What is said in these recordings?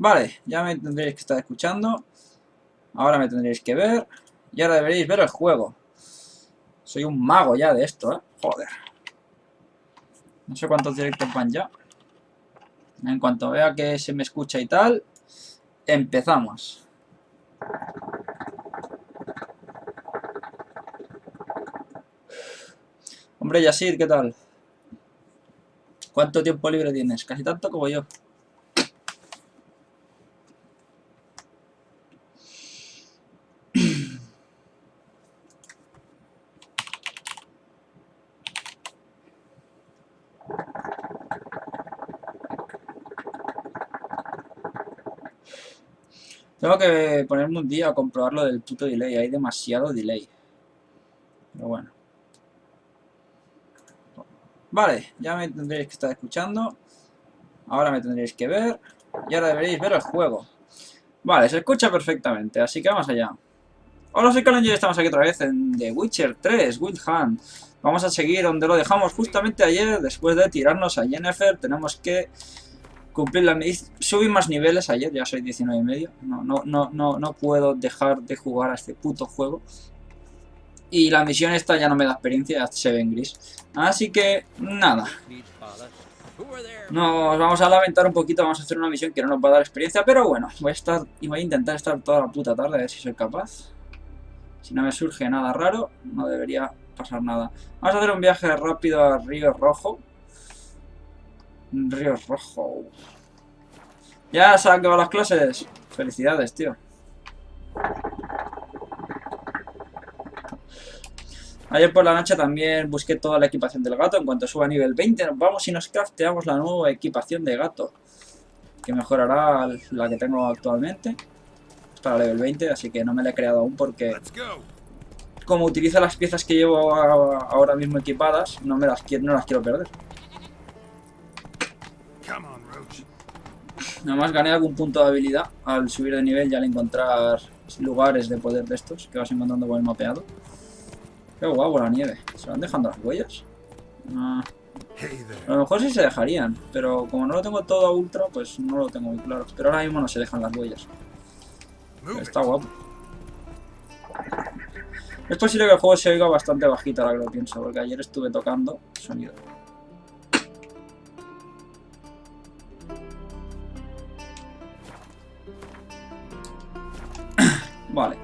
Vale, ya me tendréis que estar escuchando. Ahora me tendréis que ver. Y ahora deberéis ver el juego. Soy un mago ya de esto, ¿eh? Joder. No sé cuántos directos van ya. En cuanto vea que se me escucha y tal, empezamos. Hombre, Yasid, ¿qué tal? ¿Cuánto tiempo libre tienes? Casi tanto como yo. Tengo que ponerme un día a comprobar lo del puto delay. Hay demasiado delay. Pero bueno. Vale, ya me tendréis que estar escuchando. Ahora me tendréis que ver. Y ahora deberéis ver el juego. Vale, se escucha perfectamente, así que vamos allá. Hola, soy Kalen y estamos aquí otra vez en The Witcher 3, Wild Hunt. Vamos a seguir donde lo dejamos justamente ayer. Después de tirarnos a Yennefer, tenemos que cumplir la misión. Subí más niveles ayer, ya soy 19 y medio. No puedo dejar de jugar a este puto juego. Y la misión esta ya no me da experiencia, ya se ve en gris. Así que, nada. Nos vamos a lamentar un poquito, vamos a hacer una misión que no nos va a dar experiencia, pero bueno, voy a intentar estar toda la puta tarde a ver si soy capaz. Si no me surge nada raro, no debería pasar nada. Vamos a hacer un viaje rápido a Río Rojo. Río Rojo. ¿Ya se han acabado las clases? Felicidades, tío. Ayer por la noche también busqué toda la equipación del gato. En cuanto suba a nivel 20 nos vamos y nos crafteamos la nueva equipación de gato, que mejorará la que tengo actualmente. Es para level 20, así que no me la he creado aún porque como utilizo las piezas que llevo ahora mismo equipadas, no las quiero perder. Nada más gané algún punto de habilidad al subir de nivel y al encontrar lugares de poder de estos que vas encontrando por el mapeado. Qué guapo la nieve. ¿Se van dejando las huellas? No. A lo mejor sí se dejarían, pero como no lo tengo todo a ultra, pues no lo tengo muy claro. Pero ahora mismo no se dejan las huellas. Pero está guapo. Es posible que el juego se oiga bastante bajito ahora que lo pienso, porque ayer estuve tocando sonido. Vale.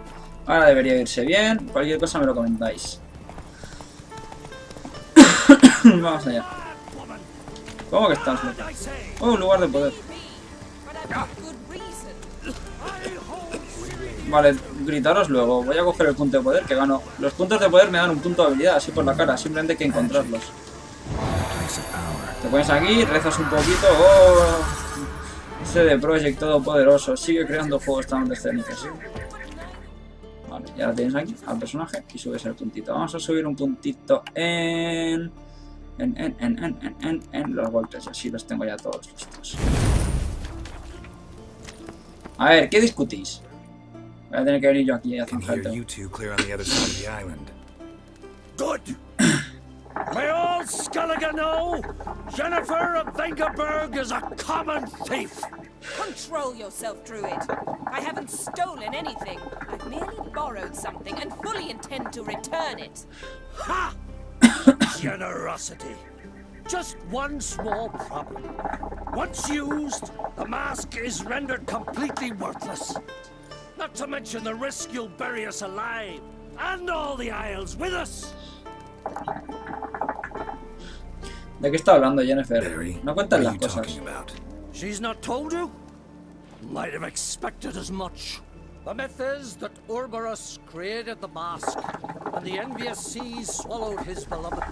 Ahora debería irse bien. Cualquier cosa me lo comentáis. Vamos allá. ¿Cómo que estás, loco? Oh, un lugar de poder. Vale, gritaros luego. Voy a coger el punto de poder que gano. Los puntos de poder me dan un punto de habilidad, así por la cara. Simplemente hay que encontrarlos. Te pones aquí, rezas un poquito. Oh, CD Projekt todopoderoso. Sigue creando juegos tan decentes. Vale, ya lo tienes aquí, al personaje, y subes el puntito. Vamos a subir un puntito en los golpes, así los tengo ya todos listos. A ver, ¿qué discutís? Voy a tener que venir yo aquí a zanjarte. Good. May all Skellig know Jennifer of Vengerberg is a common thief. Control yourself, Druid. I haven't stolen anything. I've merely borrowed something and fully intend to return it. Ha! Generosity. Just one small problem. Once used, the mask is rendered completely worthless. Not to mention the risk you'll bury us alive, and all the Isles with us. ¿De qué está hablando Jennifer? No cuentan las cosas. She's not told you? Might have expected as much. The myth is that Urberus created the mask, and the envious seas swallowed his beloved.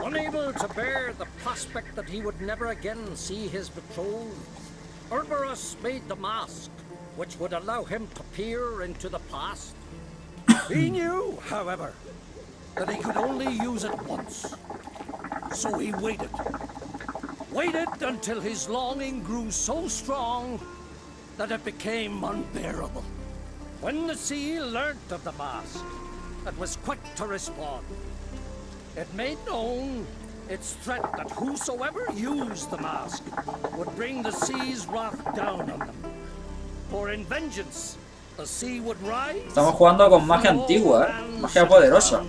Unable to bear the prospect that he would never again see his betrothed, Urberus made the mask, which would allow him to peer into the past. He knew, however, that he could only use it once. So he waited. Waited until his longing grew so strong that it became unbearable. When the sea learnt of the mask, it was quick to respond. It made known its threat that whosoever used the mask would bring the sea's wrath down on them. For in vengeance, the sea would rise. Estamos jugando con magia antigua, magia poderosa.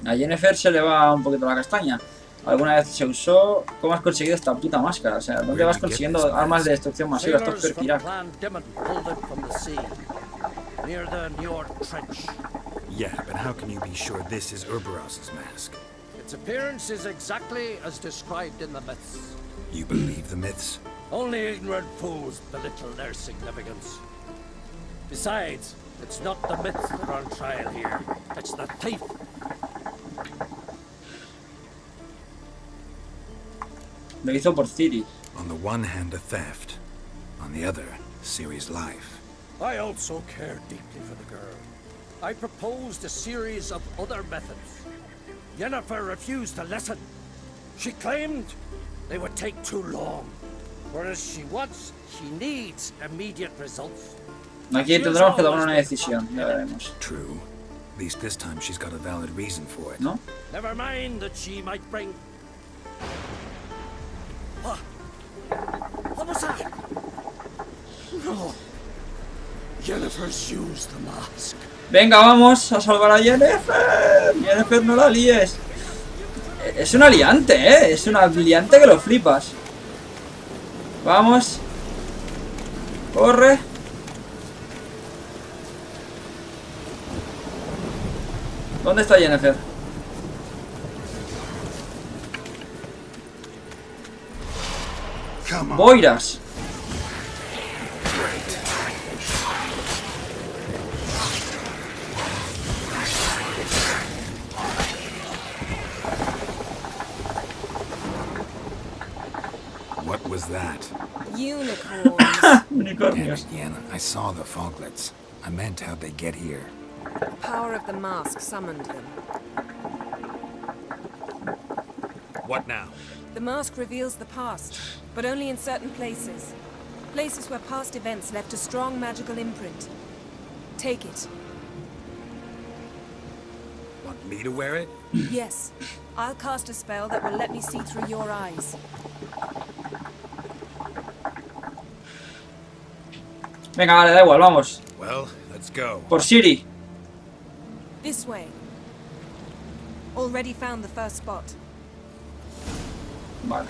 A Yennefer se le va un poquito la castaña. Alguna vez se usó. ¿Cómo has conseguido esta puta máscara? O sea, ¿dónde vas consiguiendo armas de destrucción masiva? Esto es perspirar. Yeah, but how can you be sure this is Urberos's mask? Its appearance is exactly as described in the myths. You believe the myths? Only ignorant fools belittle their significance. Besides, it's not the myths that are on trial here. It's the thief. Lo hizo por Ciri. On the one hand, a theft. On the other, Ciri's life. I also care deeply for the girl. I proposed a series of other methods. Yennefer refused to listen. She claimed they would take too long. Whereas she needs immediate results. Aquí tendremos que tomar una decisión, ya veremos. True. At least this time she's got a valid reason for it. ¿No? Never mind that she might bring... What was that? No. Yennefer's used the mask. Venga, vamos a salvar a Yennefer. Yennefer, no la líes. Es un aliante, ¿eh? Es un aliante que lo flipas. Vamos. Corre. ¿Dónde está Yennefer? Boiras. What was that? Unicorns. Unicornios. Again, I saw the foglets. I meant how'd they get here? The power of the mask summoned them. What now? The mask reveals the past, but only in certain places. Places where past events left a strong magical imprint. Take it. Want me to wear it? Yes. I'll cast a spell that will let me see through your eyes. Venga, vale, da igual, vamos. Well, let's go. Por Ciri. This way. Already found the first spot. Vale.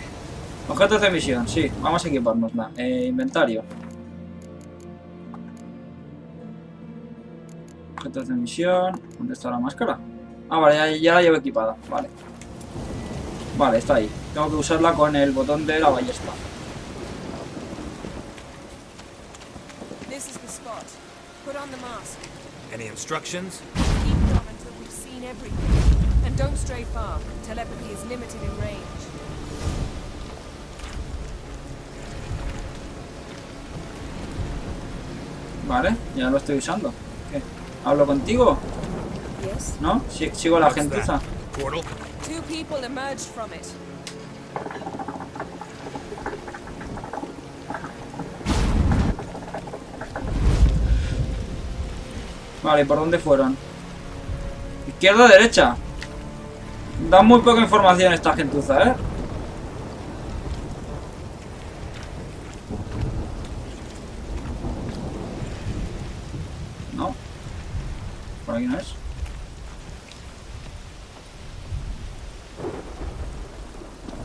Objetos de misión, sí. Vamos a equiparnos. Inventario. Objetos de misión. ¿Dónde está la máscara? Ah, vale, ya la llevo equipada. Vale. Vale, está ahí. Tengo que usarla con el botón de la ballesta. This is the spot. Put on the mask. Any instructions? Keep it on until we've seen everything. And don't stray far. Telepathy is limited in range. Vale, ya lo estoy usando. ¿Qué? ¿Hablo contigo? Yes? ¿No? Sigo a la gentuza. Portal? 2 people emerged from it. Vale, ¿por dónde fueron? Izquierda o derecha. Dan muy poca información esta gentuza, ¿eh? No. Por aquí no es.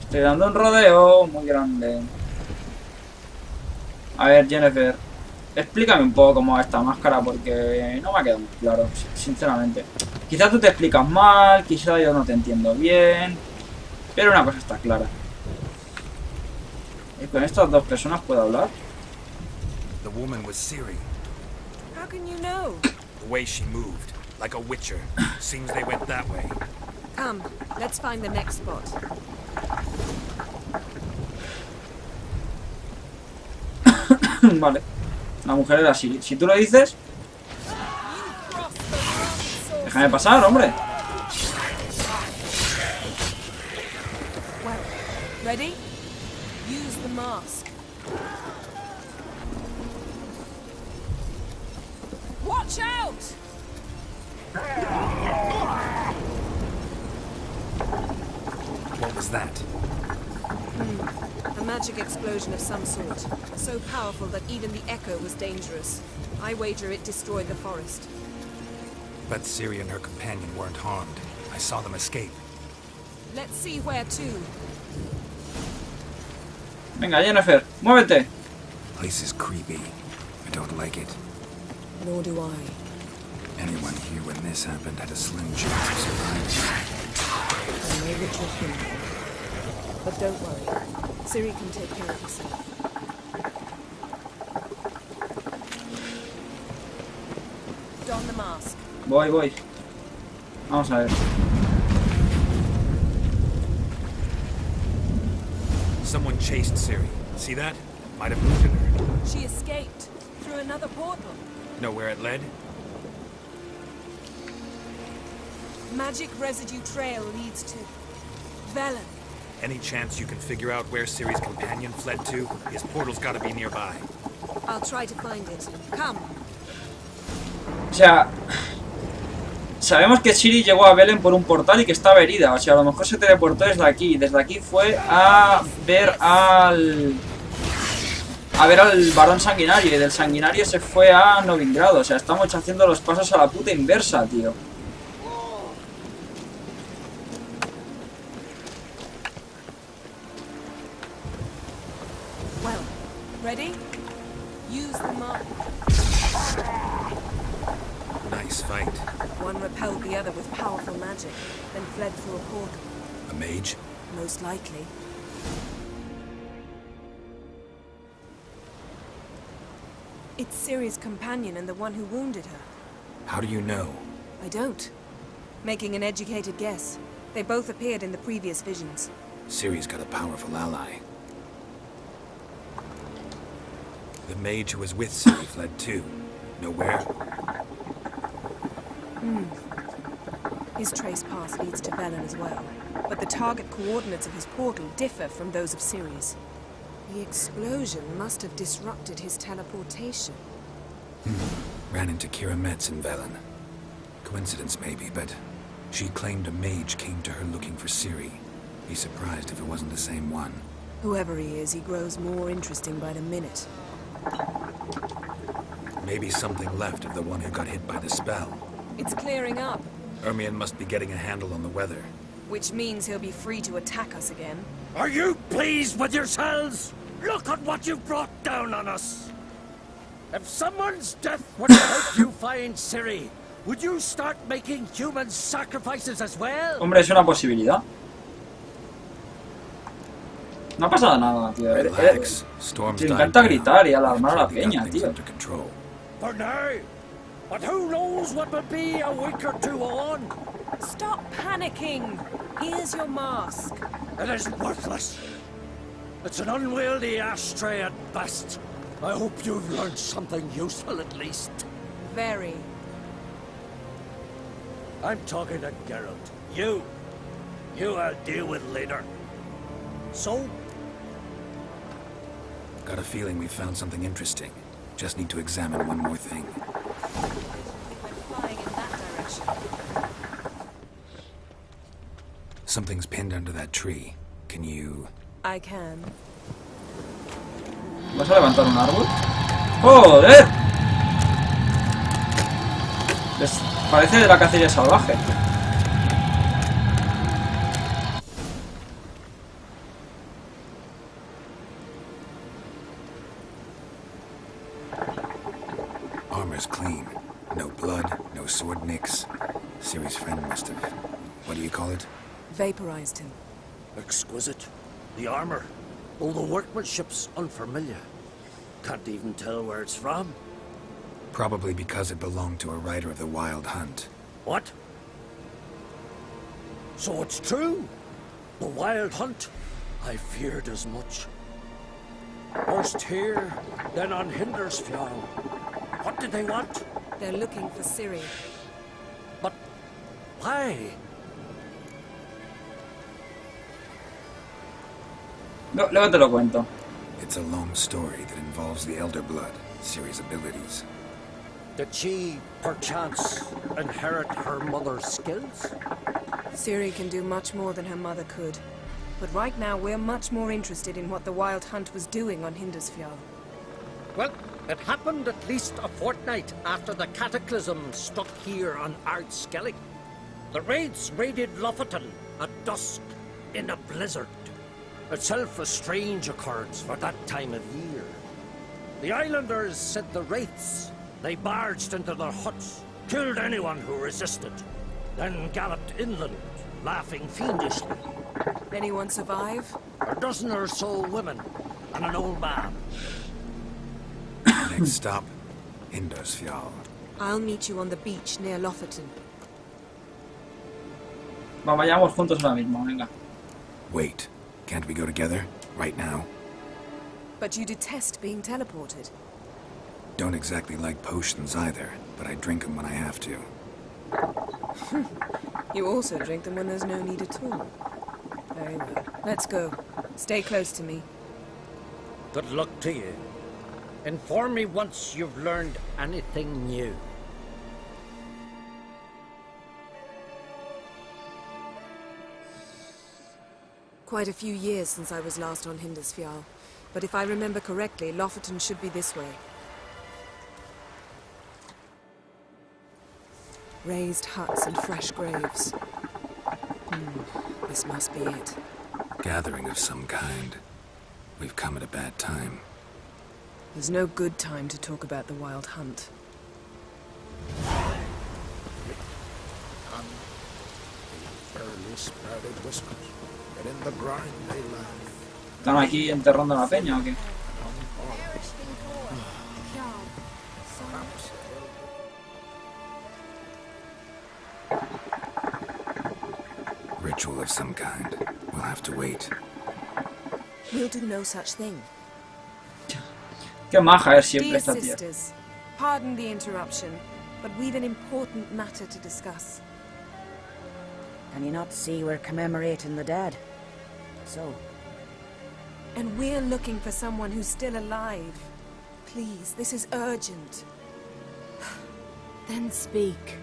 Estoy dando un rodeo muy grande. A ver, Yennefer, explícame un poco cómo va esta máscara porque no me ha quedado muy claro, sinceramente. Quizás tú te explicas mal, quizás yo no te entiendo bien, pero una cosa está clara. ¿Y con estas dos personas puedo hablar? The woman was Ciri. How can you know? The way she moved, like a witcher. Seems they went that way. Come, let's find the next spot. Vale. La mujer era Ciri. Si tú lo dices... Déjame pasar, hombre. Well, ready? Use the mask. Watch out! was that? A magic explosion of some sort. So powerful that even the echo was dangerous. I wager it destroyed the forest. But Ciri and her companion weren't harmed. I saw them escape. Let's see where to. Venga, Jennifer, muévete. Place is creepy. I don't like it. Nor do I. Anyone here when this happened had a slim chance of surviving. I know what you're thinking. But don't worry. Ciri can take care of herself. Don the mask. Voy. Vamos a ver. Someone chased Ciri. See that? Might have wounded her. She escaped through another portal. Know where it led? Magic residue trail leads to Velen. Any chance you can figure out where Ciri's companion fled to? His portal's gotta be nearby. I'll try to find it. Come. O sea, sabemos que Ciri llegó a Velen por un portal y que estaba herida. O sea, a lo mejor se teleportó desde aquí. Desde aquí fue a ver al varón sanguinario. Y del sanguinario se fue a Novigrado. O sea, estamos haciendo los pasos a la puta inversa, tío. Well, ready? Use the mark. Nice fight. One repelled the other with powerful magic, then fled through a portal. A mage? Most likely. It's Ciri's companion and the one who wounded her. How do you know? I don't. Making an educated guess. They both appeared in the previous visions. Ciri's got a powerful ally. The mage who was with Ciri fled too. Know where? His trace path leads to Velen as well. But the target coordinates of his portal differ from those of Ciri's. The explosion must have disrupted his teleportation. Ran into Kira Metz in Velen. Coincidence maybe, but she claimed a mage came to her looking for Ciri. Be surprised if it wasn't the same one. Whoever he is, he grows more interesting by the minute. Maybe something left of the one who got hit by the spell. It's clearing up, Ermion must be getting a handle on the weather. which means he'll be free to attack us again. Are you pleased with yourselves? Look at what you've brought down on us. If someone's death would help you find Ciri, would you start making human sacrifices as well? Hombre, es una posibilidad. No ha pasado nada, tío. Relax. Storm's Te died encanta down. gritar y alarmar a la Probably got peña, things tío. under control. For now. But who knows what will be a week or two on? Stop panicking! Here's your mask. It is worthless. It's an unwieldy ashtray at best. I hope you've learned something useful at least. Very. I'm talking to Geralt. You I'll deal with later. So, Got a feeling we found something interesting. Just need to examine one more thing. Went flying in that direction. Something's pinned under that tree. Can you... I can. ¿Vas a levantar un árbol? ¡Joder! Parece de la cacería salvaje. Armor's clean. No blood, no sword nicks. Ciri's friend must have... What do you call it? Vaporized him. exquisite. The armor, all the workmanship's unfamiliar. Can't even tell where it's from. Probably because it belonged to a rider of the Wild Hunt. What? So it's true? The Wild Hunt? I feared as much. First here, then on Hindersfjall. What did they want? They're looking for Ciri. But why? No, luego te lo cuento. It's a long story that involves the Elder Blood, Ciri's abilities. Did she, perchance, inherit her mother's skills? Ciri can do much more than her mother could. But right now, we're much more interested in what the Wild Hunt was doing on Hindersfjall. Well, it happened at least a fortnight after the cataclysm struck here on Islas Skellig. The raids raided Lofoten at dusk in a blizzard. Itself a strange occurrence for that time of year. The islanders said the wraiths. They barged into their huts, killed anyone who resisted, then galloped inland, laughing fiendishly. Anyone survive? A dozen or so women and an old man. Next stop, Hindersfjall. I'll meet you on the beach near Lofoten. Vayamos juntos ahora mismo, venga. Wait, can't we go together? Right now? But you detest being teleported. Don't exactly like potions either, but I drink them when I have to. You also drink them when there's no need at all. Very well. Let's go. Stay close to me. Good luck to you. Inform me once you've learned anything new. Quite a few years since I was last on Hindersfjall, but if I remember correctly, Lofoten should be this way. Raised huts and fresh graves. This must be it. Gathering of some kind. We've come at a bad time. There's no good time to talk about the Wild Hunt. Fairly sprouted whiskers, and in the brine they laugh. ¿Están aquí enterrando la peña o qué? Ritual of some kind. We'll have to wait. We'll do no such thing. Qué maja es siempre Dear esta tía. sisters, pardon the interruption, but we've an important matter to discuss. Can you not see we're commemorating the dead? So, And we're looking for someone who's still alive. Please, this is urgent. then speak.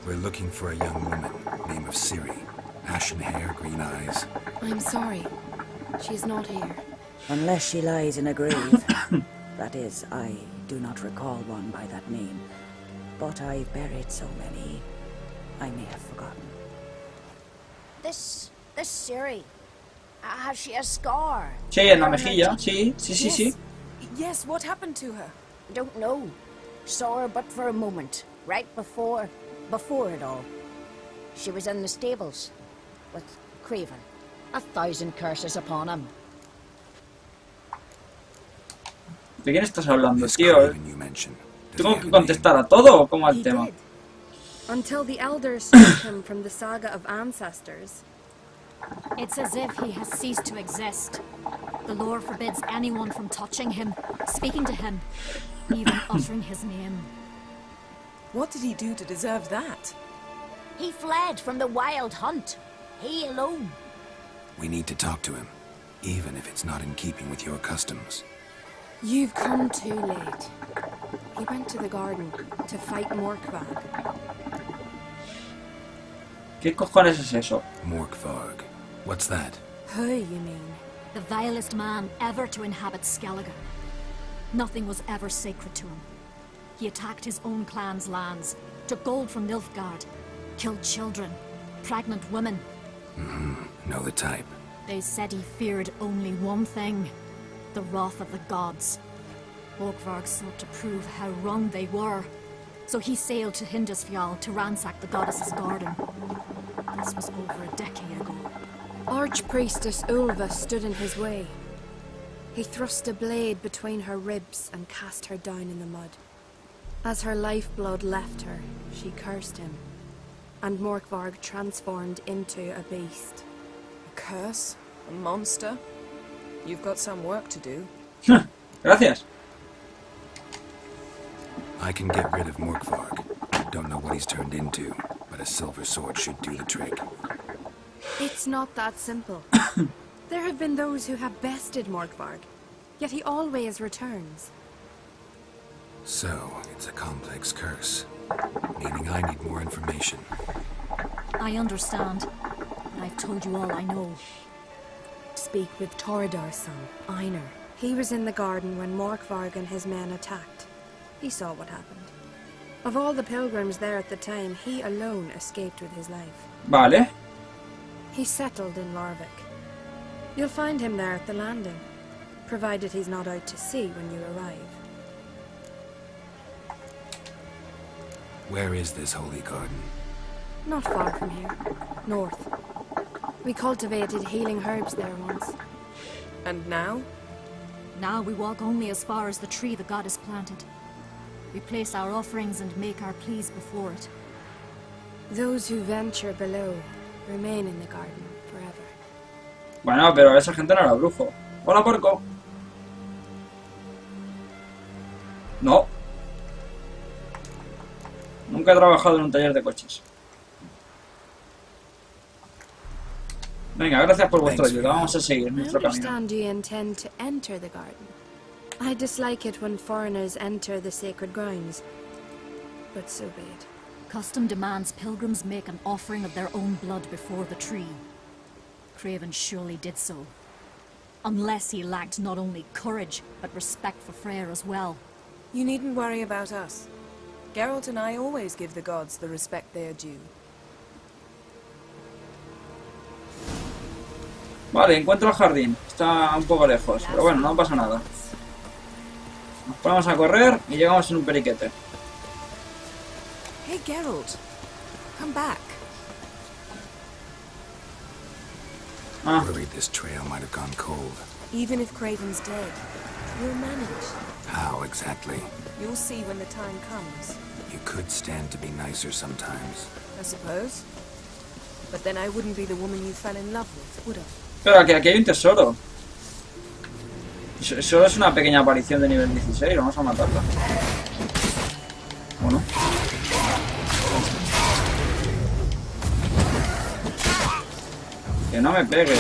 We're looking for a young woman, name of Ciri. Ashen hair, green eyes. I'm sorry. She's not here. Unless she lies in a grave. That is, I do not recall one by that name. But I've buried so many, I may have forgotten. This Ciri, has she a scar? Sí, en la mejilla. Sí, sí, sí, sí. Yes, what happened to her? Don't know. Saw her but for a moment, right before it all. She was in the stables with Craven. 1,000 curses upon him. ¿De quién estás hablando, This tío? Craven you mentioned. Does he ¿Tengo have que a contestar a todo o cómo al He tema? did. Until the elders struck him from the saga of ancestors. It's as if he has ceased to exist. The lore forbids anyone from touching him, speaking to him, even uttering his name. What did he do to deserve that? He fled from the Wild Hunt. He alone. We need to talk to him, even if it's not in keeping with your customs. You've come too late. He went to the garden to fight Morkvag. ¿Qué cojones es eso? Morkvarg. What's that? Who, you mean? The vilest man ever to inhabit Skellig. Nothing was ever sacred to him. He attacked his own clan's lands, took gold from Nilfgaard, killed children, pregnant women. Know the type. They said he feared only one thing, the wrath of the gods. Morkvarg sought to prove how wrong they were, so he sailed to Hindersfjall to ransack the goddess's garden. This was over a decade ago. Archpriestess Ulva stood in his way. He thrust a blade between her ribs and cast her down in the mud. As her lifeblood left her, she cursed him, and Morkvarg transformed into a beast. A curse? A monster? You've got some work to do. Gracias. I can get rid of Morkvarg. Don't know what he's turned into, but a silver sword should do the trick. It's not that simple. There have been those who have bested Morkvarg, yet he always returns. So, it's a complex curse, meaning I need more information. I understand. But I've told you all I know. Speak with Torredar's son, Einar. He was in the garden when Morkvarg and his men attacked. He saw what happened. Of all the pilgrims there at the time, he alone escaped with his life. Vale. He settled in Larvik. You'll find him there at the landing, provided he's not out to sea when you arrive. Where is this holy garden? Not far from here. North. We cultivated healing herbs there once. And now? Now we walk only as far as the tree the goddess planted. We place our offerings and make our pleas before it. Those who venture below remain in the garden forever. Bueno, pero esa gente no era brujo. Hola, porco. No. Nunca he trabajado en un taller de coches. Venga, gracias por vuestra ayuda. Vamos a seguir I nuestro camino. understand you intend to enter the garden. I dislike it when foreigners enter the sacred grounds. But so be it. Custom demands pilgrims make an offering of their own blood before the tree. Craven surely did so. Unless he lacked not only courage, but respect for Freyr as well. You needn't worry about us. Geralt and I always give the gods the respect they are due. Vale, encuentro el jardín. Está un poco lejos, pero bueno, no pasa nada. Nos ponemos a correr y llegamos en un periquete. Hey Geralt, come back. Ah, Worried this trail might have gone cold. Even if Craven's dead, we'll manage. How exactly? You'll see when the time comes, You could stand to be nicer sometimes. I suppose. But then I wouldn't be the woman you fell in love with, would I? pero aquí hay un tesoro. Solo es una pequeña aparición de nivel 16. Vamos a matarla. Bueno. Que no me pegues.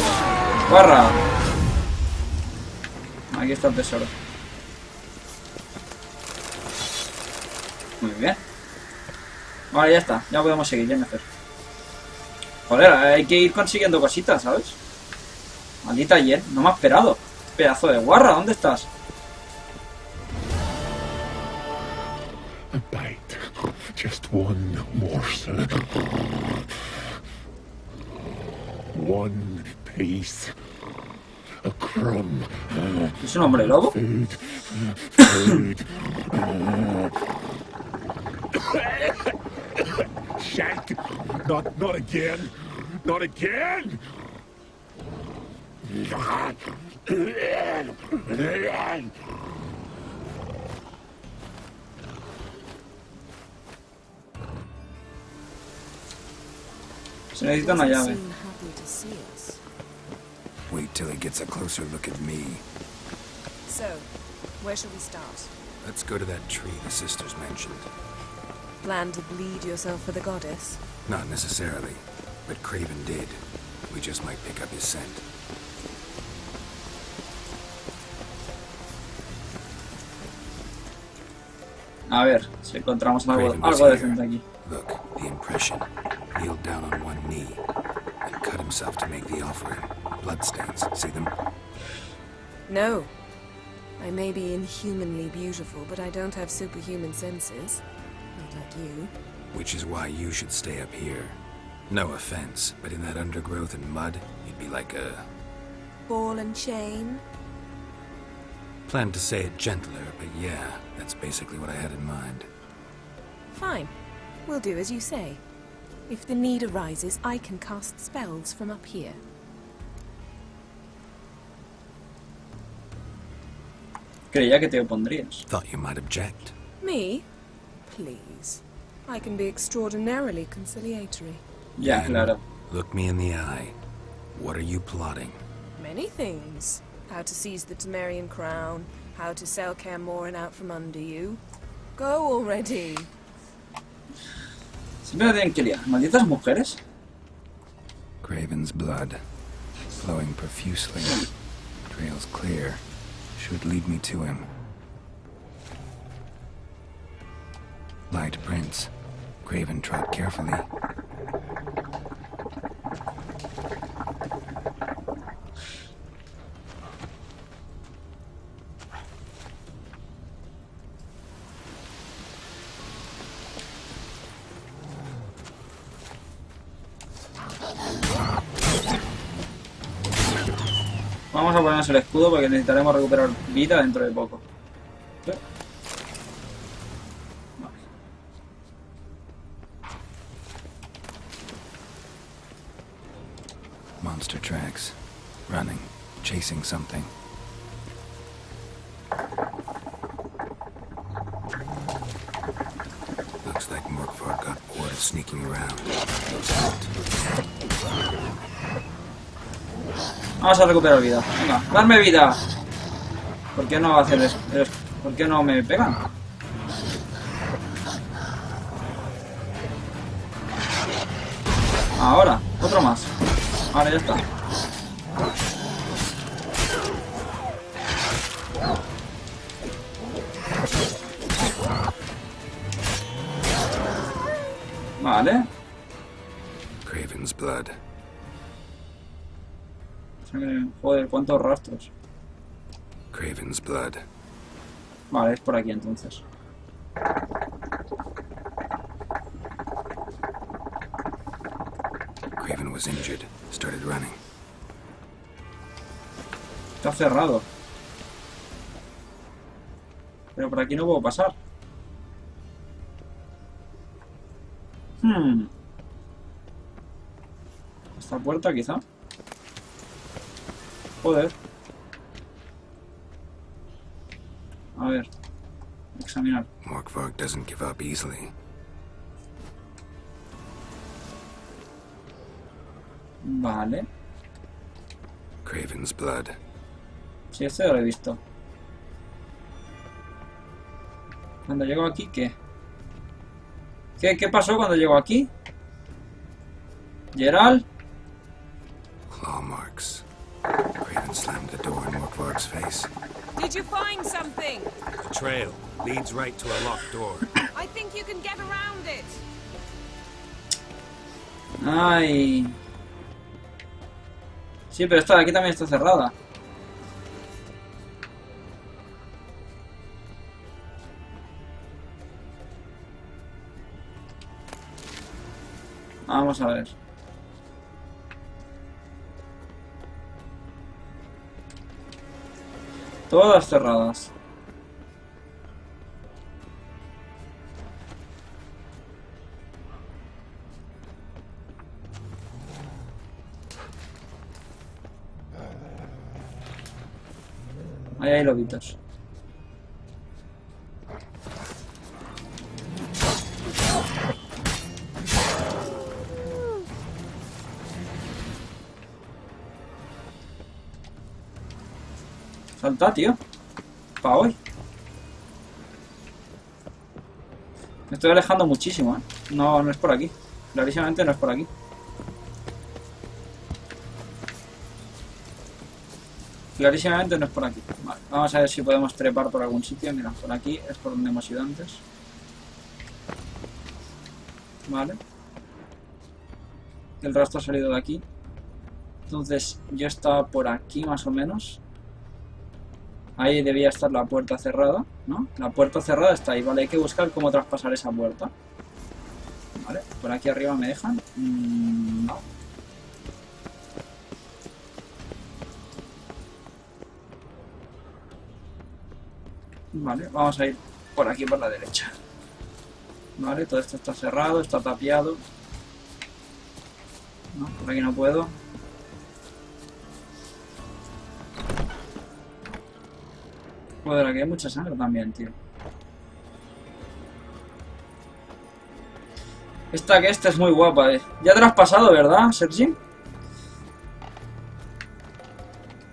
¡Guarra! Aquí está el tesoro. Muy bien. Vale, ya está. Ya podemos seguir, Jennifer. Joder, hay que ir consiguiendo cositas, ¿sabes? Maldita ayer, no me ha esperado. Pedazo de guarra, ¿dónde estás? A bite. Just one morsel. One piece. A crumb. ¿Es un hombre lobo? Food. Food. Shank. Not again. Not again. Se necesita una llave. Seem happy to see us. Wait till he gets a closer look at me. So, where shall we start? Let's go to that tree the sisters mentioned. Plan to bleed yourself for the goddess? Not necessarily, but Craven did. We just might pick up his scent. A ver, si encontramos algo Craven was decente here. aquí. Look, the impression. Kneeled down on one knee and cut himself to make the offering. Bloodstains, see them? No. I may be inhumanly beautiful, but I don't have superhuman senses. Not like you. Which is why you should stay up here. No offense, but in that undergrowth and mud, you'd be like a... Ball and chain? Planned to say it gentler, but yeah, that's basically what I had in mind. Fine. We'll do as you say. If the need arises, I can cast spells from up here. Creía que te opondrías. Thought you might object. Me? Please. I can be extraordinarily conciliatory. Ya, Then, claro. Look me in the eye. What are you plotting? Many things. How to seize the Temerian crown, how to sell Kaer Morhen out from under you. Go already. Siempre me tienen que liar. Malditas mujeres. Craven's blood, flowing profusely. Trail's clear. Should lead me to him. Light prints. Craven trod carefully. Vamos a ponernos el escudo porque necesitaremos recuperar vida dentro de poco. ¿Sí? Vale. Monster tracks. Running. Chasing something. Looks like Morkvar got bored of sneaking around. Vamos a recuperar vida. Venga, darme vida. ¿Por qué no hacer eso? ¿Por qué no me pegan? Ahora, otro más. Ahora ya está. Vale. Craven's blood. Joder, cuántos rastros. Craven's blood. Vale, es por aquí entonces. Craven was injured. Started running. Está cerrado. Pero por aquí no puedo pasar. Esta puerta quizá. Joder. A ver. Examinar. Morkvar doesn't give up easily. Vale. Craven's blood. Sí, este ya lo he visto. Cuando llego aquí, ¿qué? ¿Qué pasó cuando llego aquí? Geralt. Claw marks. Craven slammed the door in Morkvar's face. Did you find something? The trail leads right to a locked door. I think you can get around it. Ay. Sí, pero esta de aquí también está cerrada. Vamos a ver. Todas cerradas. Ahí hay lobitos. Salta, tío. Pa' hoy. Me estoy alejando muchísimo, ¿eh? No, no es por aquí. Clarísimamente no es por aquí. Clarísimamente no es por aquí. Vale, vamos a ver si podemos trepar por algún sitio. Mira, por aquí es por donde hemos ido antes. Vale. El rastro ha salido de aquí. Entonces yo estaba por aquí más o menos. Ahí debía estar la puerta cerrada, ¿no? La puerta cerrada está ahí, vale. Hay que buscar cómo traspasar esa puerta. Vale, por aquí arriba me dejan. No. Vale, vamos a ir por aquí por la derecha. Vale, todo esto está cerrado, está tapiado. No, por aquí no puedo. Joder, aquí hay mucha sangre también, tío. Esta es muy guapa, Ya te la has pasado, ¿verdad, Sergi?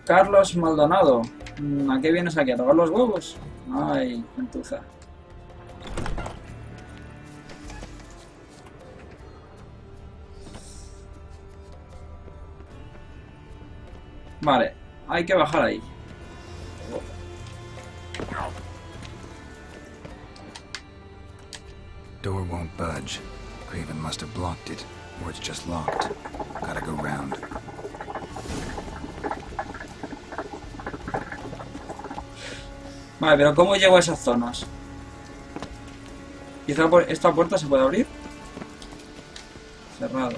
Carlos Maldonado. ¿A qué vienes aquí? ¿A tocar los huevos? Ay, gentuza. Vale, hay que bajar ahí. Door won't budge. Craven must have blocked it, or it's just locked. Gotta go round. Vale, pero ¿cómo llego a esas zonas? Quizá por esta puerta se puede abrir. Cerrado.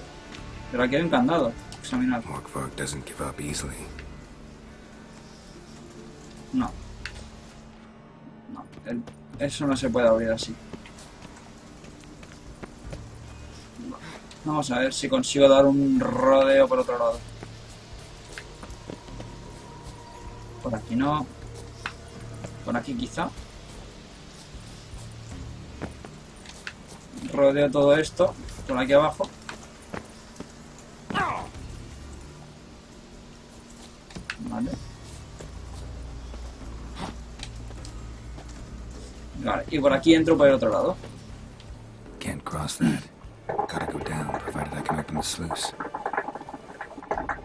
Pero aquí hay un candado. Examinar. Morkvar doesn't give up easily. No. No, eso no se puede abrir así. Vamos a ver si consigo dar un rodeo por otro lado. Por aquí no. Por aquí quizá. Rodeo todo esto. Por aquí abajo. Vale. Vale, y por aquí entro por el otro lado. Can't cross that. Gotta go down, provided I can open the sluice.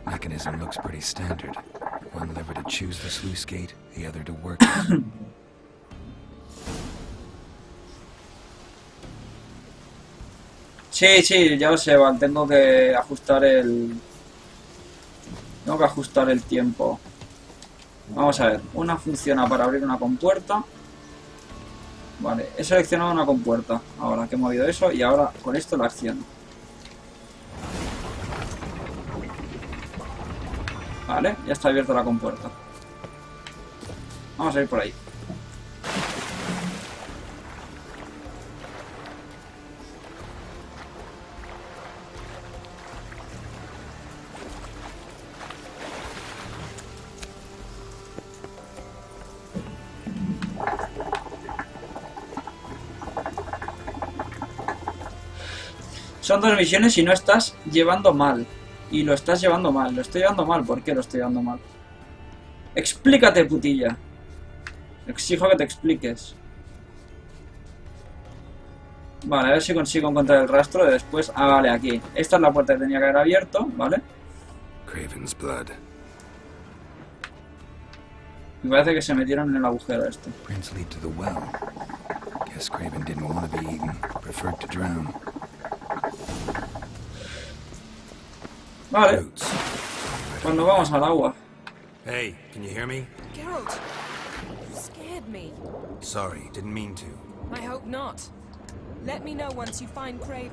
Mechanism looks pretty standard. One lever to choose the sluice gate, the other to work it. Sí, ya lo sé, Val. Tengo que ajustar el tiempo. Vamos a ver. Una funciona para abrir una compuerta. Vale, he seleccionado una compuerta. Ahora que he movido eso y ahora con esto la acciono. Vale, ya está abierta la compuerta. Vamos a ir por ahí. Son 2 misiones y no estás llevando mal. Y lo estás llevando mal. Lo estoy llevando mal. ¿Por qué lo estoy llevando mal? Explícate, putilla. Exijo que te expliques. Vale, a ver si consigo encontrar el rastro de después. Ah, vale, aquí. Esta es la puerta que tenía que haber abierto, ¿vale? Craven's blood. Me parece que se metieron en el agujero este. Prints lead to the well. Guess Craven didn't want to be eaten. Preferred to drown. Vale. Pues nos vamos al agua. Hey, can you hear me? Geralt, you scared me. Sorry, didn't mean to. I hope not. Let me know once you find Craven.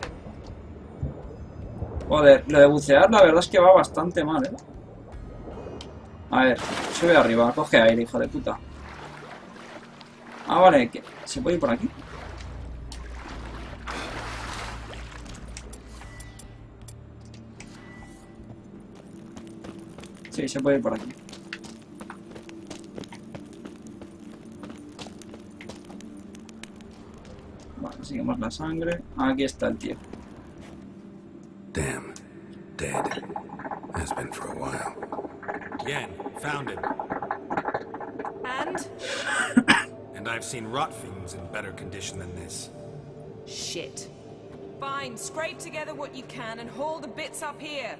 Joder, lo de bucear la verdad es que va bastante mal, ¿eh? A ver, sube arriba, coge aire, hijo de puta. Ah, vale, ¿se puede ir por aquí? Sí, se puede ir por aquí. Vale, seguimos la sangre. Aquí está el tío. Damn. Dead. Has been for a while. Yen, found him. And? And I've seen rot fiends in better condition than this. Shit. Fine, scrape together what you can and haul the bits up here.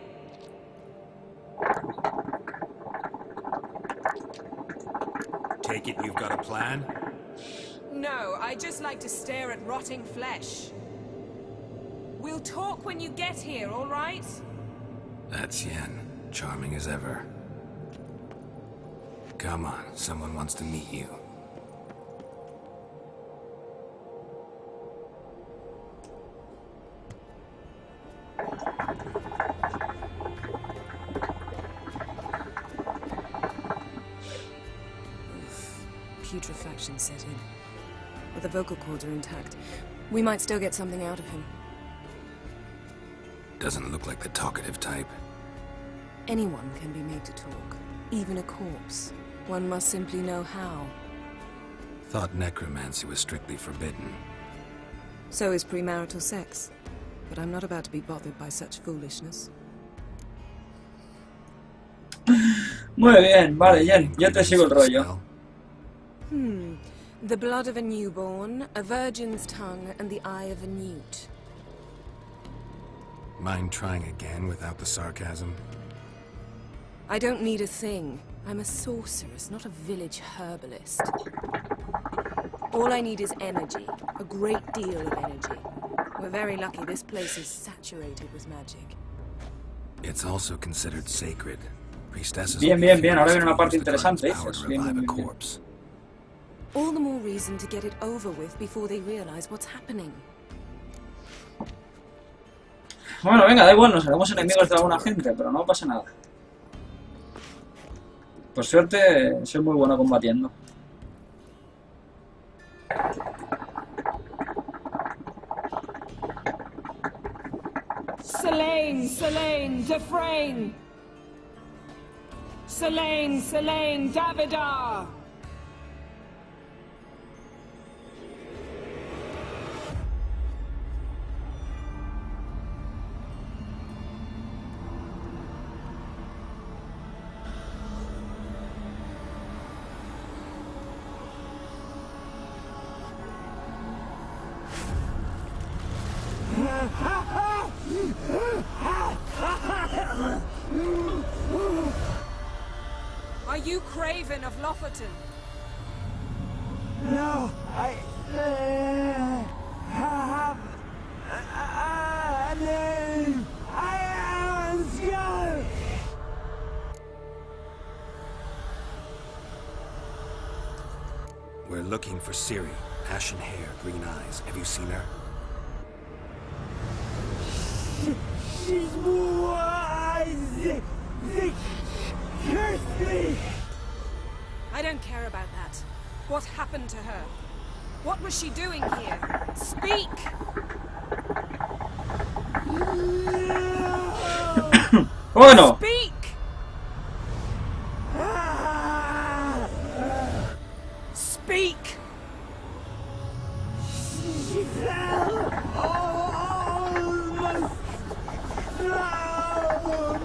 Take it you've got a plan? No, I just like to stare at rotting flesh. We'll talk when you get here, all right? That's Yen. Charming as ever. Come on, someone wants to meet you. Putrefaction set in. But the vocal cords are intact. We might still get something out of him. Doesn't look like the talkative type. Anyone can be made to talk. Even a corpse. One must simply know how. Thought necromancy was strictly forbidden. So is premarital sex. But I'm not about to be bothered by such foolishness. Muy bien, vale, Jen, yo te sigo el rollo. The blood of a newborn, a virgin's tongue, and the eye of a newt. Mind trying again without the sarcasm? I don't need a thing. I'm a sorceress, not a village herbalist. All I need is energy. A great deal of energy. We're very lucky this place is saturated with magic. It's also considered sacred. Priestesses. Bien, bien, bien. Ahora viene una parte interesante. Dices. Bien, bien, bien. All the more reason to get it over with before they realize what's happening. Bueno, venga, da igual, nos haremos enemigos de alguna gente, pero no pasa nada. Por suerte, soy muy bueno combatiendo. Selene, Selene, Defrain! Selene, Selene, Davidar! Are you Craven of Lofoten? No, I have a name. I am Skull. We're looking for Ciri. Ashen hair, green eyes. Have you seen her? She's wise. They cursed me. I don't care about that. What happened to her? What was she doing here? Speak! Bueno. Speak! Speak! She fell almost drowned.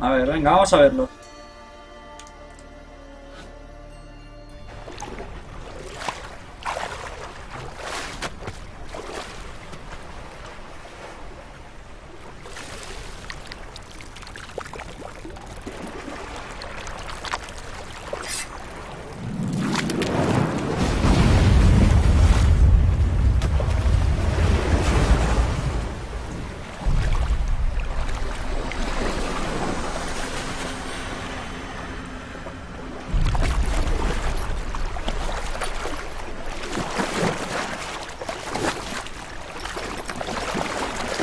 A ver, venga, vamos a verlo.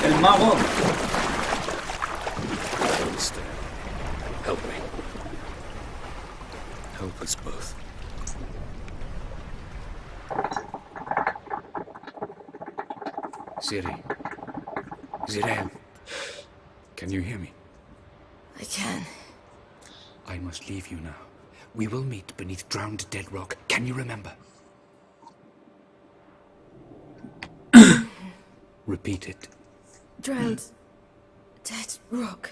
El mago. Help me. Help us both. Ciri. Zirel. Can you hear me? I can. I must leave you now. We will meet beneath drowned dead rock. Can you remember? Repeat it. Drowned. Dead rock.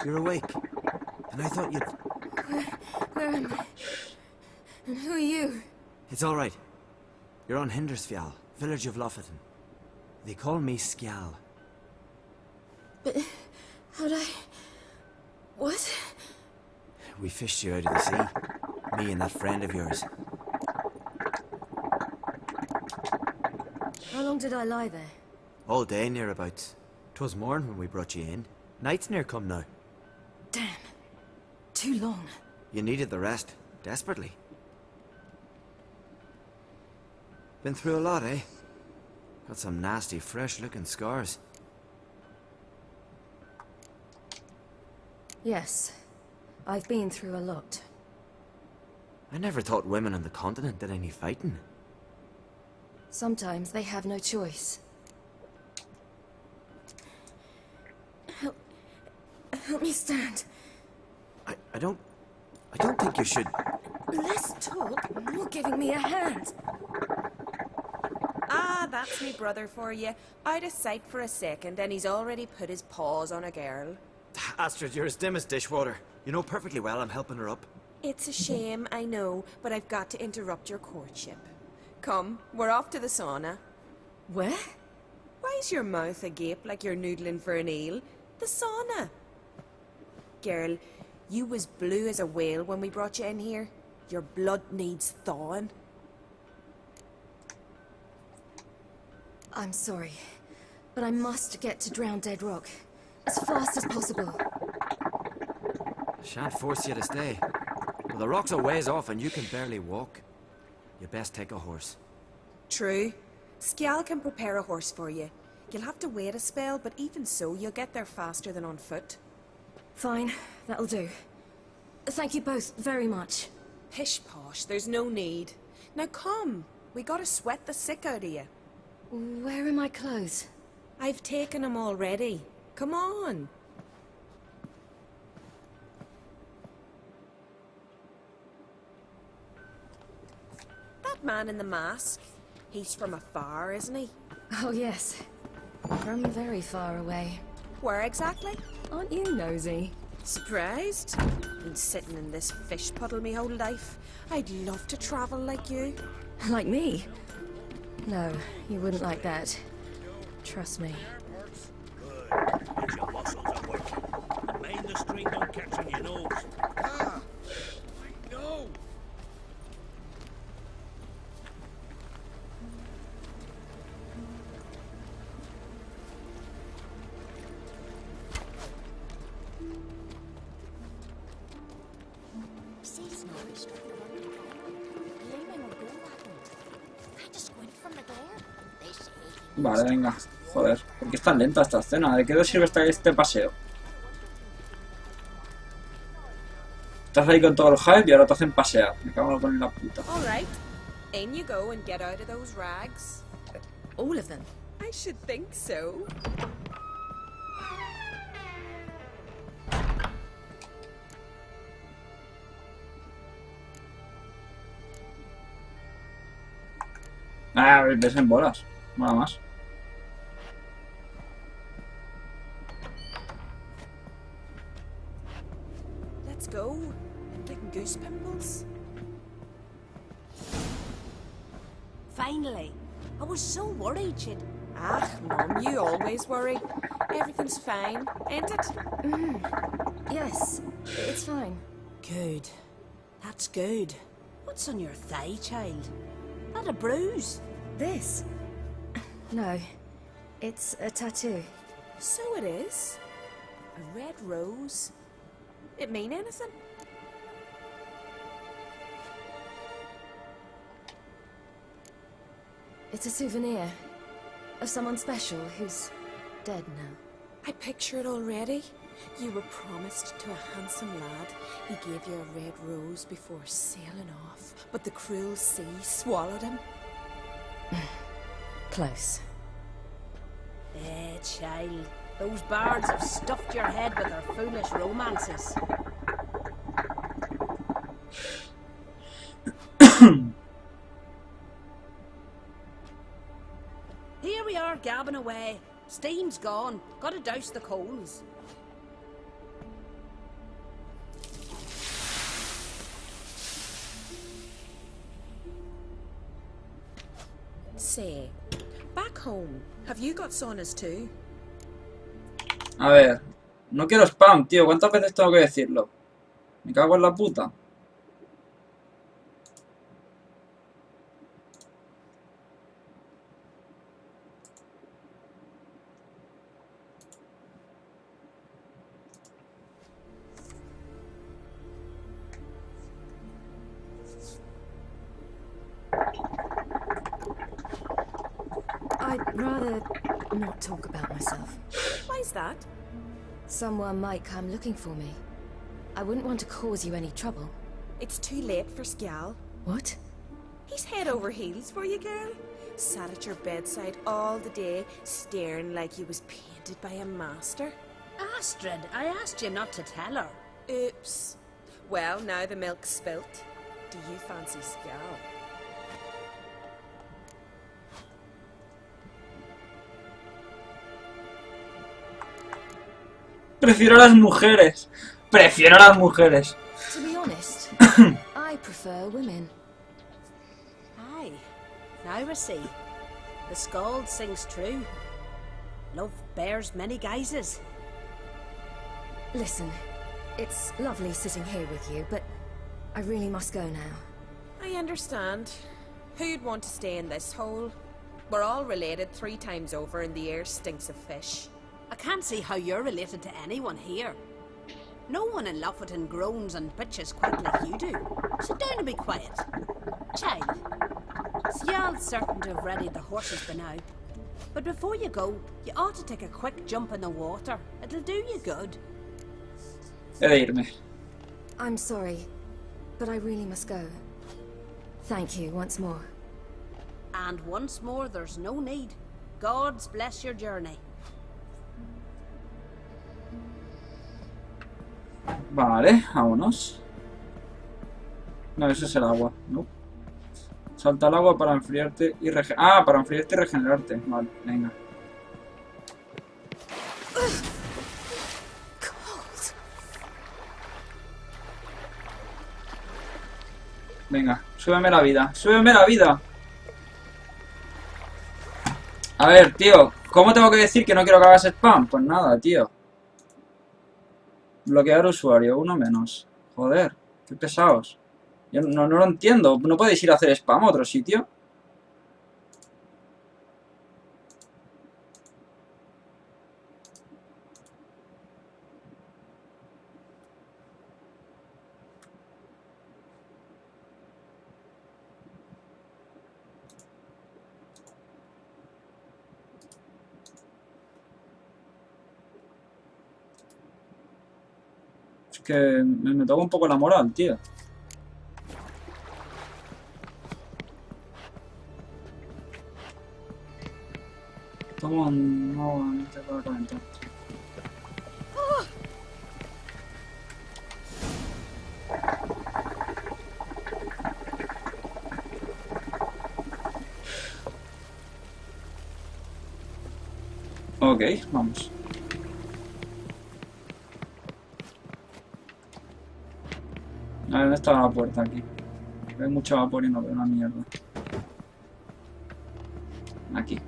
You're awake. And I thought you'd... Where am I? And who are you? It's all right. You're on Hindersfjall, village of Lofoten. They call me Skjal. But how'd I... What? We fished you out of the sea. Me and that friend of yours. How long did I lie there? All day nearabouts. 'Twas morn when we brought you in. Night's near come now. Damn. Too long. You needed the rest. Desperately. Been through a lot, eh? Got some nasty, fresh-looking scars. Yes. I've been through a lot. I never thought women on the continent did any fighting. Sometimes they have no choice. Help me stand. I don't think you should... Less talk, more giving me a hand. Ah, that's me brother for you. Out of sight for a second, and he's already put his paws on a girl. Astrid, you're as dim as dishwater. You know perfectly well I'm helping her up. It's a shame, I know, but I've got to interrupt your courtship. Come, we're off to the sauna. Where? Why's your mouth agape like you're noodling for an eel? The sauna. Girl, you was blue as a whale when we brought you in here. Your blood needs thawing. I'm sorry, but I must get to Drowned Dead Rock. As fast as possible. I shan't force you to stay. But the rocks are ways off and you can barely walk. You best take a horse. True. Skjal can prepare a horse for you. You'll have to wait a spell, but even so, you'll get there faster than on foot. Fine, that'll do. Thank you both very much. Pish posh, there's no need. Now come, we gotta sweat the sick out of you. Where are my clothes? I've taken them already. Come on. That man in the mask, he's from afar, isn't he? Oh yes, from very far away. Where exactly? Aren't you nosy? Surprised? Been sitting in this fish puddle me whole life. I'd love to travel like you. Like me? No, you wouldn't like that. Trust me. Get your muscles at work. Mind the string don't catch on your nose. Ah! No! Vale, venga. Joder, ¿por qué es tan lenta esta escena? ¿De qué te sirve este paseo? Estás ahí con todo el hype y ahora te hacen pasear. Me cago en la puta. Alright. In you go and get out of those rags. All of them? I should think so. Ah, ves en bolas. Nada más. Let's go. I'm getting goose pimples. Finally. I was so worried she'd... Ah, Mum, you always worry. Everything's fine, ain't it? Yes, it's fine. Good. That's good. What's on your thigh, child? Not a bruise? This? No, it's a tattoo. So it is. A red rose. It mean anything? It's a souvenir of someone special who's dead now. I picture it already. You were promised to a handsome lad. He gave you a red rose before sailing off, but the cruel sea swallowed him. Close. Eh, child. Those bards have stuffed your head with their foolish romances. Here we are gabbing away. Steam's gone. Gotta douse the coals. Say, back home, have you got saunas too? A ver, no quiero spam, tío. ¿Cuántas veces tengo que decirlo? Me cago en la puta. I'd rather not talk about myself. Why's that? Someone might come looking for me. I wouldn't want to cause you any trouble. It's too late for Skjal. What? He's head over heels for you, girl. Sat at your bedside all the day, staring like you was painted by a master. Astrid, I asked you not to tell her. Oops. Well, now the milk's spilt. Do you fancy Skjal? Prefiero a las mujeres. Prefiero a las mujeres. To be honest, I prefer women. Aye. Now I see. The Skald sings true. Love bears many guises. Listen, it's lovely sitting here with you, but I really must go now. I understand. Who'd want to stay in this hole? We're all related 3 times over and the air stinks of fish. I can't see how you're related to anyone here. No one in Lofoten groans and bitches quite like you do. Sit down and be quiet. Child, Sjal's certain to have readied the horses by now. But before you go, you ought to take a quick jump in the water. It'll do you good. He de irme. I'm sorry, but I really must go. Thank you once more. And once more, there's no need. Gods bless your journey. Vale, vámonos. No, eso es el agua, ¿no? Salta al agua para enfriarte y para enfriarte y regenerarte. Vale, venga. Venga, súbeme la vida. ¡Súbeme la vida! A ver, tío. ¿Cómo tengo que decir que no quiero que hagas spam? Pues nada, tío. Bloquear usuario, uno menos. Joder, qué pesados. Yo no lo entiendo. ¿No podéis ir a hacer spam a otro sitio? Es que me toca un poco la moral, tío. Toma un nuevamente para calentar. Ok, vamos. A ver, ¿dónde está la puerta aquí? Hay mucho vapor y no veo una mierda. Aquí.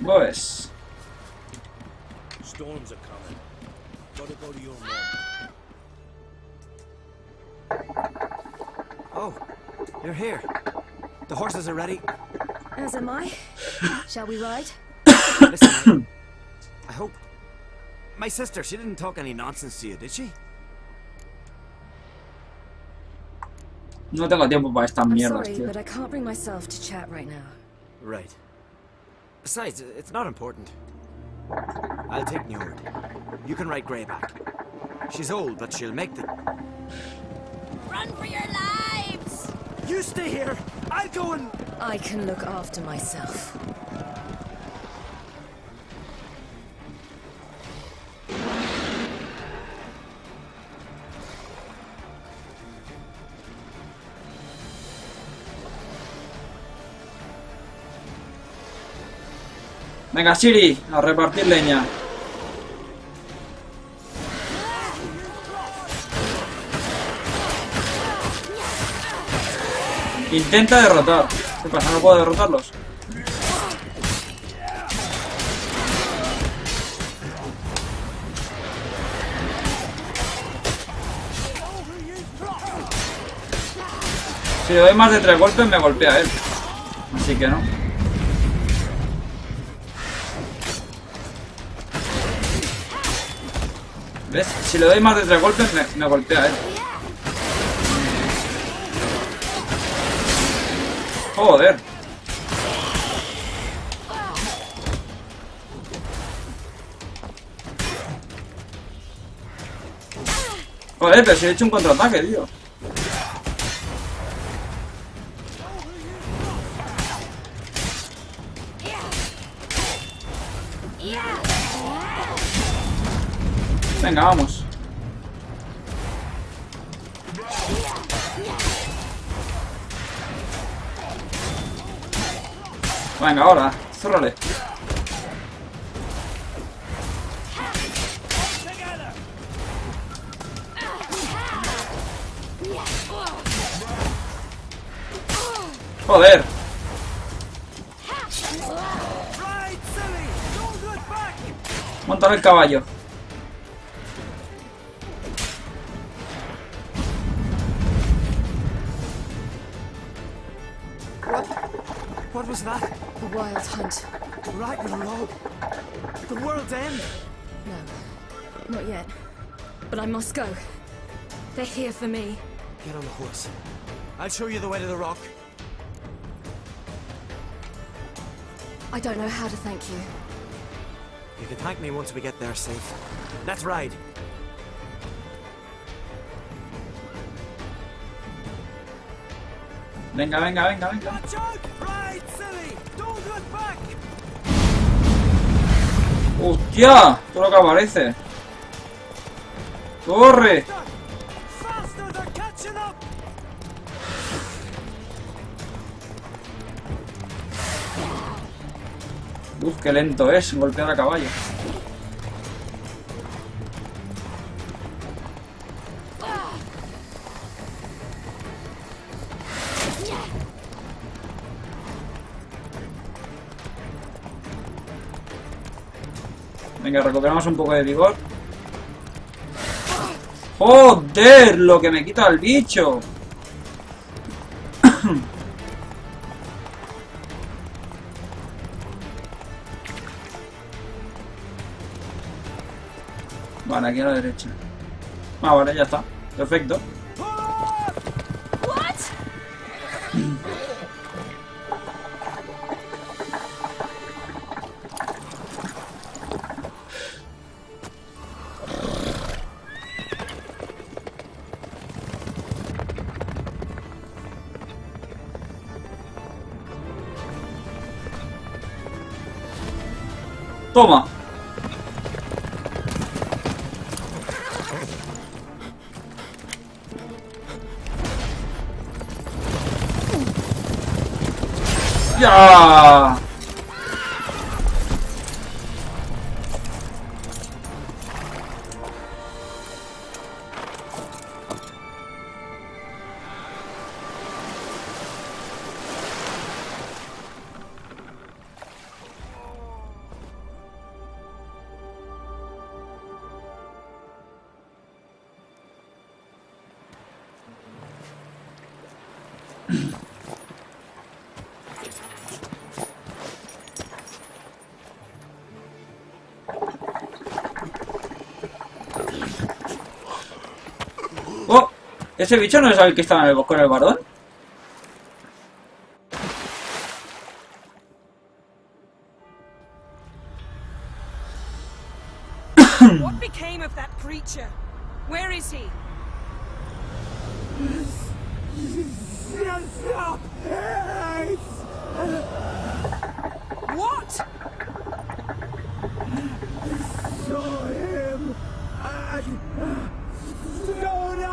Pues... Storms are coming. Gotta go to your mom. Oh, you're here. The horses are ready. As am I. Shall we ride? Listen, I hope... My sister, she didn't talk any nonsense to you, did she? No tengo tiempo para estas I'm mierdas, sorry, tío. but I can't bring myself to chat right now. Right. Besides, it's not important. I'll take Njord. You can ride Greyback. She's old, but she'll make the... Run for your lives! You stay here! I'll go and... I can look after myself. Venga, Siri, a repartir leña. Intenta derrotar. ¿Qué pasa? ¿No puedo derrotarlos? Si le doy más de 3 golpes me golpea él. Así que no. ¿Ves? Si le doy más de 3 golpes me golpea él. Joder. Joder, pero si he hecho un contraataque, tío. Venga, vamos. Venga, ahora, zórrale. Joder. Montar el caballo. What was that? The wild hunt. Ragnarok. The world's end. No, not yet. But I must go. They're here for me. Get on the horse. I'll show you the way to the rock. I don't know how to thank you. You can thank me once we get there safe. Let's ride. Venga, venga, venga, venga. Watch out! Ride, silly! Don't look back! ¡Hostia! Todo lo que aparece. ¡Torre! Faster, they're catching up! Uf, qué lento es golpear a caballo. Venga, recuperamos un poco de vigor. ¡Joder! Lo que me quita el bicho. Vale, aquí a la derecha. Ah, vale, ya está. Perfecto. Toma. ¡Ya! ¡Oh! ¿Ese bicho no es el que estaba en el bosque con el varón? What became of that creature? Where is he? What? Saw him at Stone.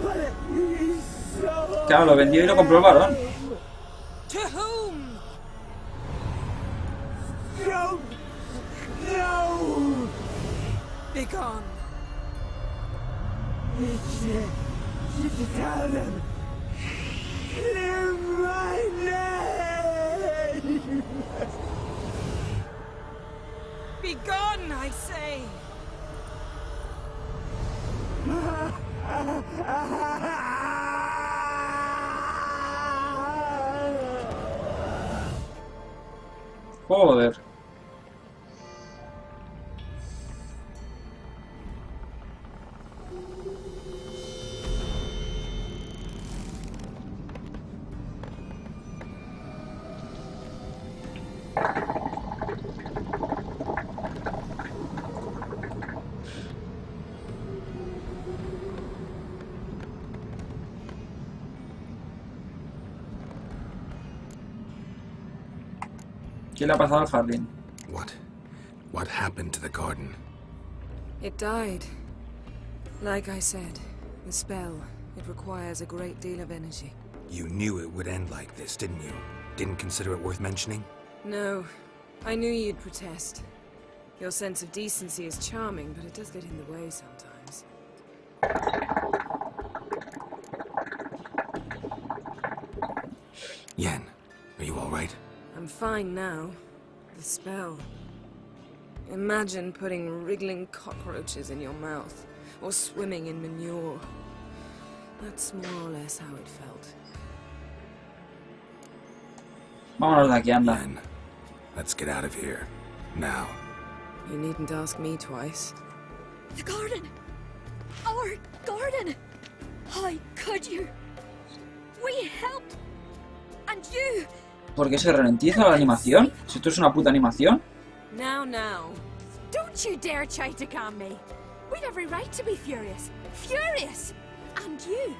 But he saw. Claro, lo vendió y lo compró el varón. To whom? Don't know. Begone. Tell them. Clear my name. Begone, I say. Joder. ¿Qué le ha pasado al jardín? What happened to the garden? It died. Like I said, the spell, it requires a great deal of energy. You knew it would end like this, didn't you? Didn't consider it worth mentioning? No, I knew you'd protest. Your sense of decency is charming, but it does get in the way sometimes. Yen, are you all right? I'm fine now. The spell. Imagine putting wriggling cockroaches in your mouth, or swimming in manure. That's more or less how it felt. Vámonos de aquí, anda. Yen, let's get out of here. Now. You needn't ask me twice. The garden! Our garden! How could you? We helped! And you! ¿Por qué se ralentiza la animación? Si esto es una puta animación. Now. Don't you dare try to calm me. We'd every right to be furious. Furious! And you?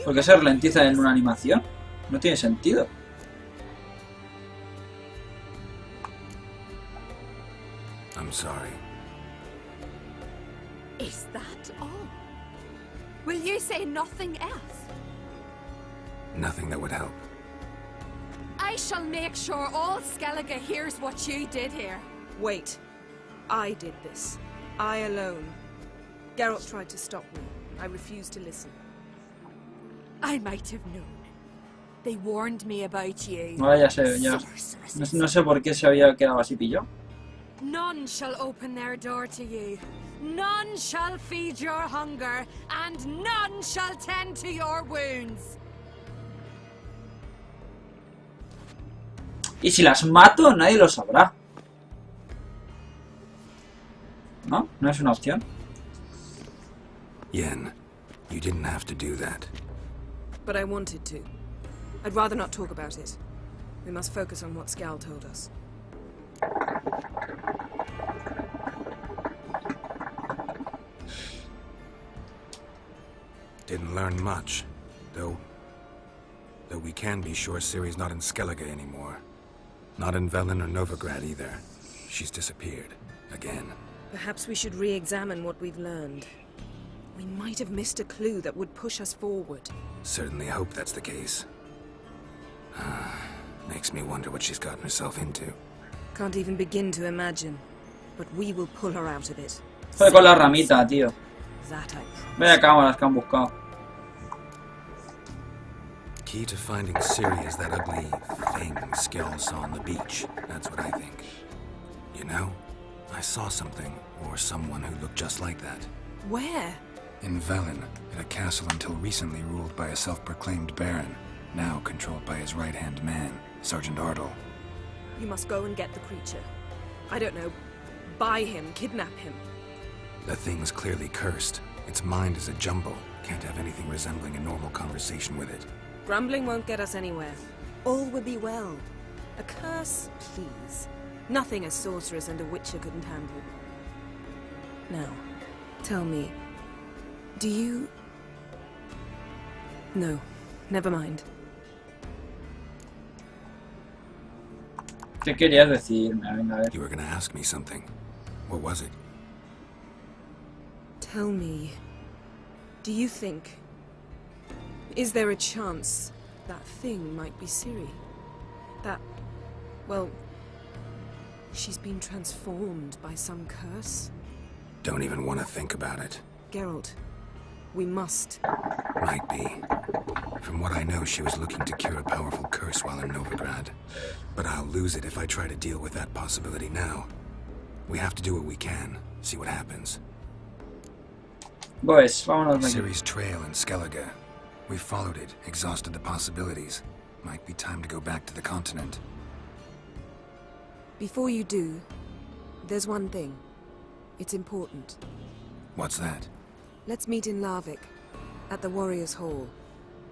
¿Por qué se ralentiza en una animación? No tiene sentido. I'm sorry. Is that all? Will you say nothing else? Nothing that would help. I shall make sure all Skellig hears what you did here. Wait. I did this. I alone. Geralt tried to stop me. I refused to listen. I might have known. They warned me about you. Ahora ya sé, ya. No sé por qué se había quedado así pillado. None shall open their door to you. None shall feed your hunger, and none shall tend to your wounds. Y si las mato, nadie lo sabrá. ¿No? ¿No es una opción? Yen, you didn't have to do that. But I wanted to. I'd rather not talk about it. We must focus on what Skal told us. Didn't learn much, though we can be sure Ciri's not in Skellig anymore. Not in Velen or Novigrad either. She's disappeared. Again. Perhaps we should re-examine what we've learned. We might have missed a clue that would push us forward. Certainly hope that's the case. Makes me wonder what she's gotten herself into. Can't even begin to imagine. But we will pull her out of it. Fue con la ramita, tío. That I Vaya cámaras que han buscado. Key to finding Ciri is that ugly thing Skell saw on the beach. That's what I think. You know, I saw something, or someone who looked just like that. Where? In Velen, in a castle until recently ruled by a self-proclaimed baron, now controlled by his right-hand man, Sergeant Ardle. You must go and get the creature. I don't know. Buy him, kidnap him. The thing's clearly cursed. Its mind is a jumble. Can't have anything resembling a normal conversation with it. Grumbling won't get us anywhere. All will be well. A curse, please. Nothing a sorceress and a witcher couldn't handle. Now, tell me, do you... No, never mind. ¿Qué querías decirme? Venga, a ver. You were gonna ask me something. What was it? Tell me, do you think... Is there a chance that thing might be Ciri? That... well... she's been transformed by some curse? Don't even want to think about it. Geralt, we must. Might be. From what I know, she was looking to cure a powerful curse while in Novigrad. But I'll lose it if I try to deal with that possibility now. We have to do what we can, see what happens. Pues, vámonos de aquí. Ciri's trail in Skellig. We followed it, exhausted the possibilities. Might be time to go back to the continent. Before you do, there's one thing. It's important. What's that? Let's meet in Larvik, at the Warriors' Hall.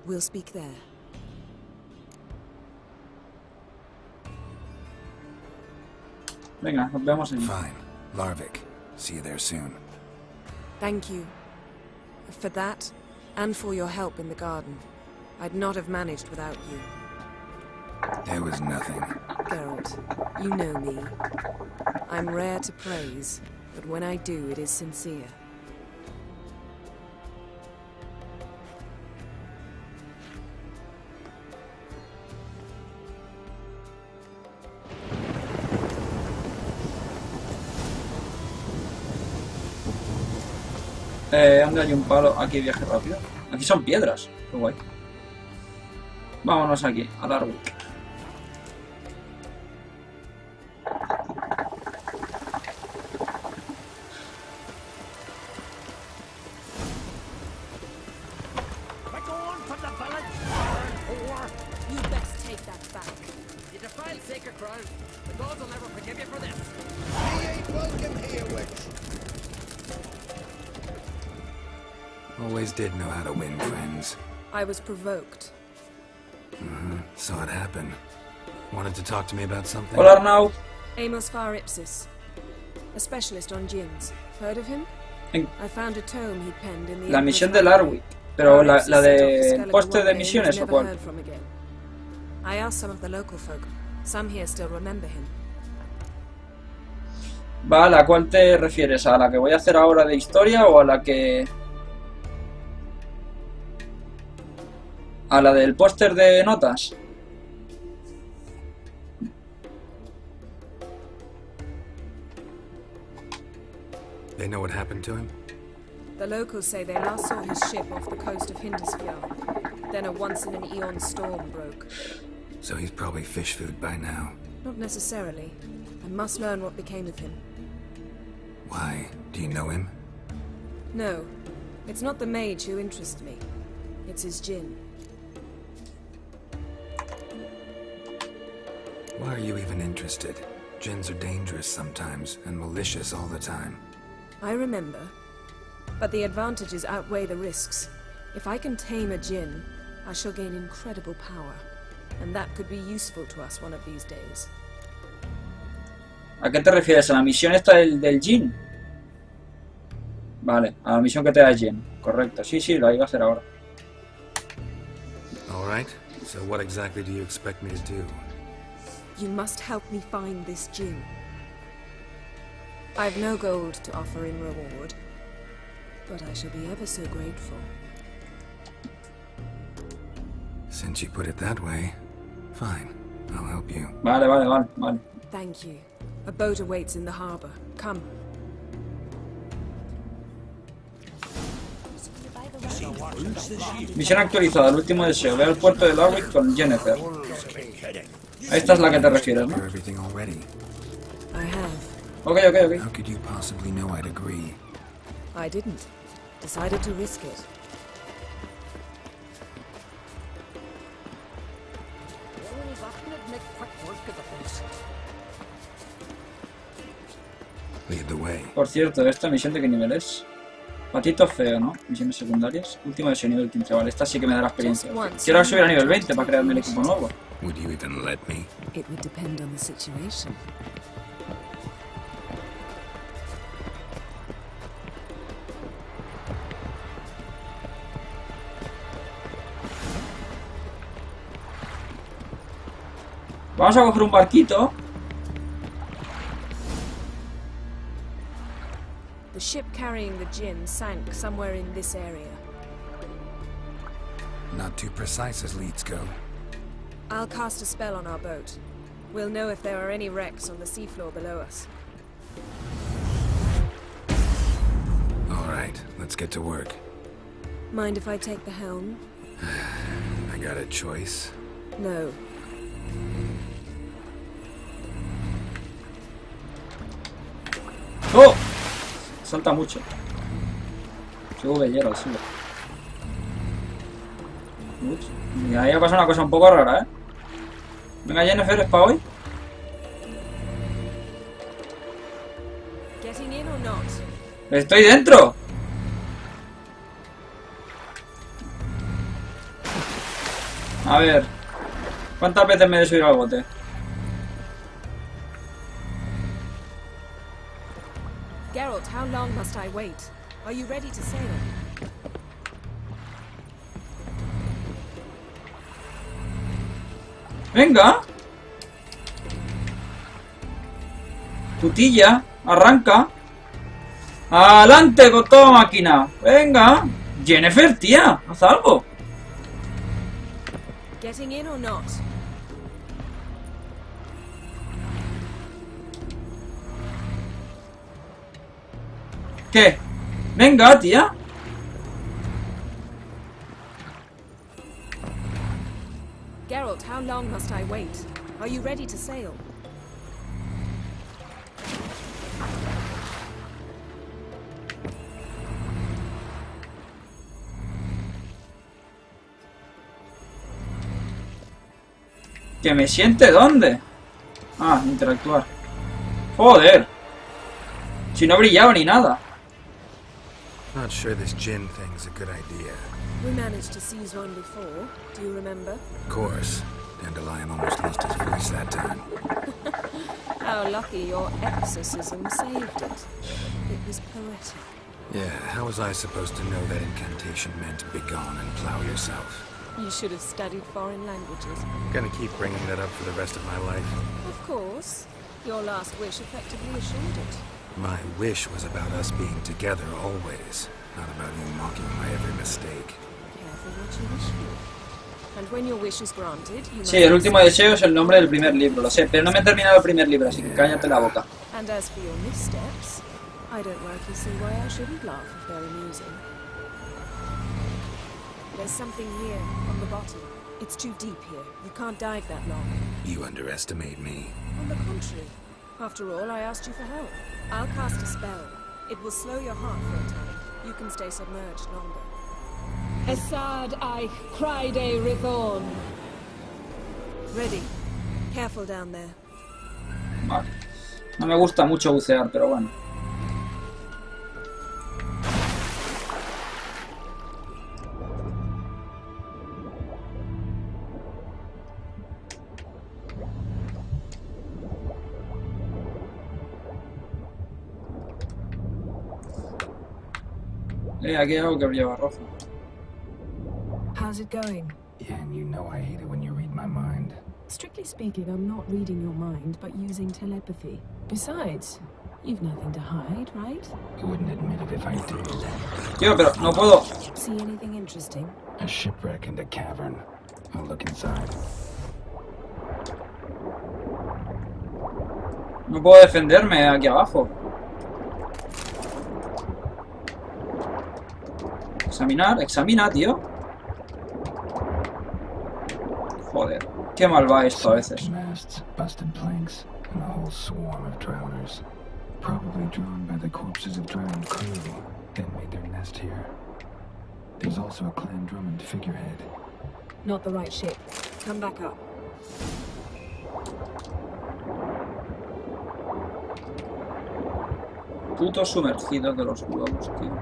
We'll speak there. Venga, nos vemos en... Fine. Larvik. See you there soon. Thank you. For that, and for your help in the garden. I'd not have managed without you. There was nothing. Geralt, you know me. I'm rare to praise, but when I do, it is sincere. Anda, hay un palo. Aquí viaje rápido. Aquí son piedras. Qué guay. Vámonos aquí, a Larwick. Always did know how to win friends. I was provoked. Saw it happen. Wanted to talk to me about something? Hola, Arnau. Amos Far Ipsis, a specialist on djinns. Heard of him? I found a tome he penned in the La misión de Larwick. Pero la de póster de misiones o cuál? I asked some of the local folk. Some here still remember him. Vale, ¿a cuál te refieres? ¿A la que voy a hacer ahora de historia o a la que... a la del póster de notas? They know what happened to him? The locals say they last saw his ship off the coast of Hindusfjall. Then a once-in-an-eon storm broke. So he's probably fish food by now. Not necessarily. I must learn what became of him. Why? Do you know him? No. It's not the mage who interests me. It's his djinn. Why are you even interested? Djinns are dangerous sometimes, and malicious all the time. I remember. But the advantages outweigh the risks. If I can tame a djinn, I shall gain incredible power. And that could be useful to us one of these days. ¿A qué te refieres? ¿A la misión esta del djinn? Vale, a la misión que te da djinn. Correcto, sí, la iba a hacer ahora. Alright, so what exactly do you expect me to do? You must help me find this djinn. I've no gold to offer in reward, but I shall be ever so grateful. Since you put it that way, fine, I'll help you. Vale. Thank you. A boat awaits in the harbor. Come. Misión actualizada, el último deseo. Ve al puerto de Larwick con Jennifer. Esta es la que te refieres, ¿no? I have. Ok. How could you possibly know I'd agree? I didn't. Decided to risk it. Lead the way. Por cierto, ¿esta misión de qué nivel es? Patito feo, ¿no? Misiones secundarias. Último deseo, nivel 15. Vale, esta sí que me da la experiencia. Quiero subir a nivel 20 para crearme el equipo nuevo. Would you even let me? It would depend on the situation. Vamos a coger un barquito. The ship carrying the djinn sank somewhere in this area. Not too precise as leads go. I'll cast a spell on our boat. We'll know if there are any wrecks on the seafloor below us. Alright, let's get to work. Mind if I take the helm? I got a choice. No. ¡Oh! Salta mucho. Sube, Geralt, sube. Y ahí ha pasado una cosa un poco rara, ¿eh? Venga, Jennifer, ¿es para hoy? Getting in or not? ¡Estoy dentro! A ver. ¿Cuántas veces me he de subir al bote? Geralt, how long must I wait? Are you ready to sail? Venga. Tutilla, arranca. Adelante con toda máquina. Venga. Jennifer, tía, haz algo. Getting in or not? ¿Qué? Venga, tía. Geralt, how long must I wait? Are you ready to sail? ¿Que me siente dónde? Ah, interactuar. Joder. Si no brillaba ni nada. Not sure this gin thing's a good idea. We managed to seize one before. Do you remember? Of course. Dandelion almost lost his voice that time. How lucky your exorcism saved it. It was poetic. Yeah, how was I supposed to know that incantation meant begone and plow yourself? You should have studied foreign languages. Gonna keep bringing that up for the rest of my life. Of course. Your last wish effectively assured it. My wish was about us being together always, not about you mocking my every mistake. Careful what you wish for. And when your wish is granted, you Sí, el último deseo es el nombre del primer libro, lo sé, pero no me he terminado el primer libro, así que cállate la boca. And as for your missteps, I don't rightly see why I shouldn't laugh if they're amusing. There's something here, on the bottom. It's too deep here. You can't dive that long. You underestimate me. On the contrary. After all, I asked you for help. I'll cast a spell. It will slow your heart for a time. You can stay submerged longer. Esad I cried a rithorn. Ready. Careful down there. Vale. No me gusta mucho bucear, pero bueno. Aquí hay algo que brillaba rojo. How's it going? Yeah, and you know I hate it when you read my mind. Strictly speaking, I'm not reading your mind, but using telepathy. Besides, you've nothing to hide, right? You wouldn't admit it if I did. Tío, pero no puedo. See anything interesting? A shipwreck and a cavern. I'll look inside. No puedo defenderme aquí abajo. Examinar, examina, tío. Joder, qué mal va esto a veces. Masts, busted planks, and a whole swarm of drowners. Probably drawn by the corpses of drowned crew that made their nest here. There's also a Clan Drummond figurehead. Not the right ship. Come back up. Putos sumergidos de los globos, tío.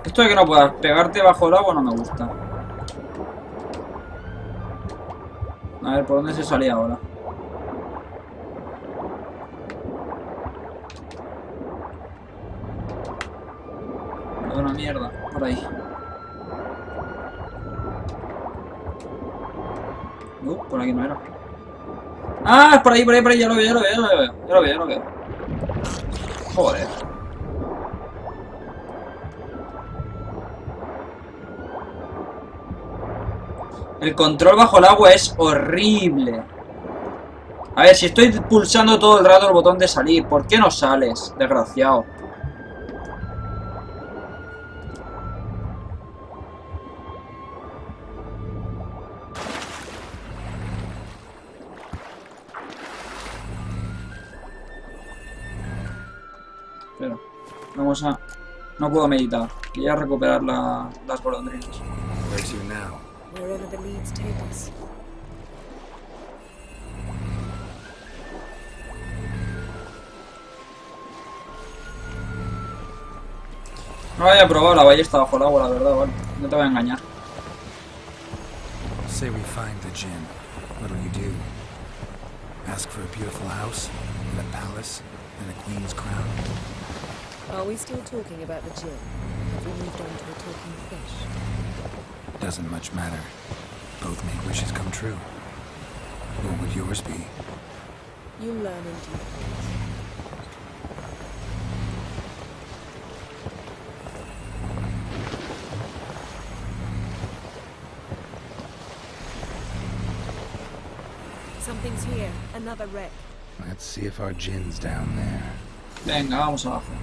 Esto de que no puedas pegarte bajo el agua no me gusta. A ver, ¿por dónde se salía ahora? Una mierda, por ahí. Por aquí no era. ¡Ah! Es por ahí, ya lo veo. Joder. El control bajo el agua es horrible. A ver, si estoy pulsando todo el rato el botón de salir, ¿por qué no sales, desgraciado? Pero, vamos a... No puedo meditar. Quería recuperar las golondrinas. Wherever the leads take us. No lo había probado la ballesta bajo el agua, la verdad, vale. No te voy a engañar. Say we find the gin. What'll you do? Ask for a beautiful house, and a palace, and a queen's crown? Are we still talking about the gin? Have we moved on to a talking fish? Doesn't much matter. Both make wishes come true. What would yours be? You learn in due course. Something's here. Another wreck. Let's see if our gin's down there. Venga, vamos abajo.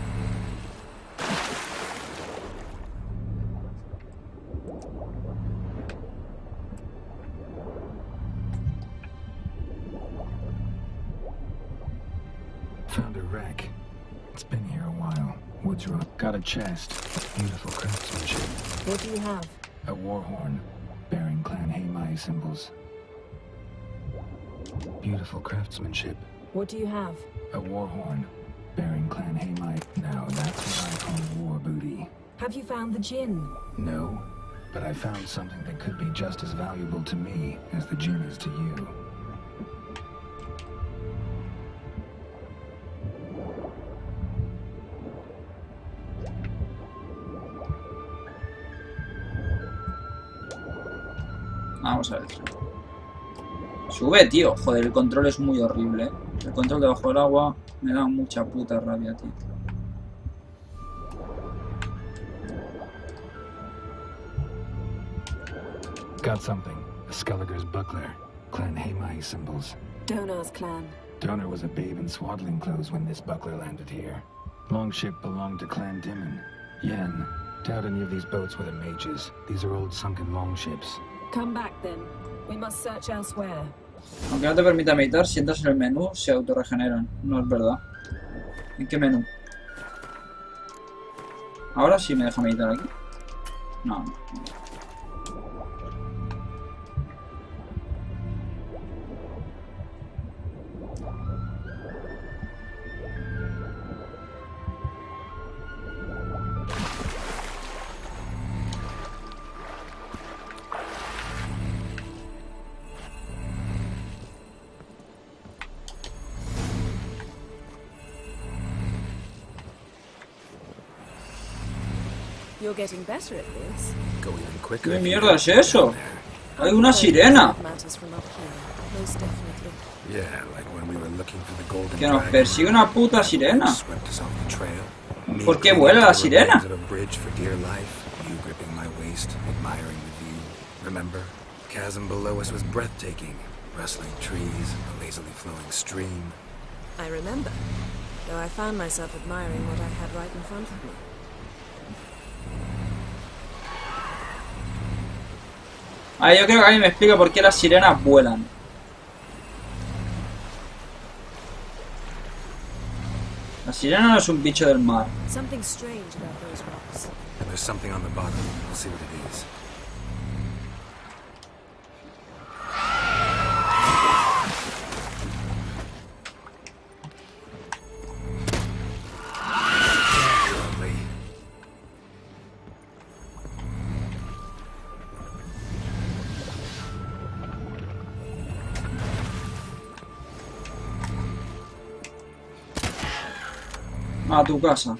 wreck. It's been here a while. Woods rock. Got a chest. Beautiful craftsmanship. What do you have? A war horn, bearing Clan Haimai symbols. Beautiful craftsmanship. What do you have? A war horn, bearing Clan Haimai. Now that's what I call war booty. Have you found the Djinn? No, but I found something that could be just as valuable to me as the Djinn is to you. Vamos a ver. Sube, tío. Joder, el control es muy horrible, ¿eh? El control debajo del agua me da mucha puta rabia, tío. Got something. A Skelliger's buckler. Clan Haimai symbols. Donar's clan. Donar was a babe in swaddling clothes when this buckler landed here. Longship belonged to Clan Dimon. Yen. Doubt any of these boats were the mages. These are old sunken longships. Come back then. We must search elsewhere. Aunque no te permita meditar, si entras en el menú se autorregeneran. No es verdad. ¿En qué menú? Ahora sí me deja meditar aquí. No, no. You're getting better at this. Go even quicker. ¿Qué mierda es eso? Hay una sirena. Matters from up here, most definitely. Yeah, like when we were looking for the golden Que nos dragon. persigue una puta sirena. Swept us off the trail. ¿Por qué vuela la sirena? At a bridge for dear life. You gripping my waist, admiring the view. Remember? Chasm below us was breathtaking. Rustling trees, a lazily flowing stream. I remember, though I found myself admiring what I had right in front of me. Ah, yo creo que alguien me explica por qué las sirenas vuelan. La sirena no es un bicho del mar. Something strange about those rocks. And there's something on the bottom. We'll see what it is. A tu casa.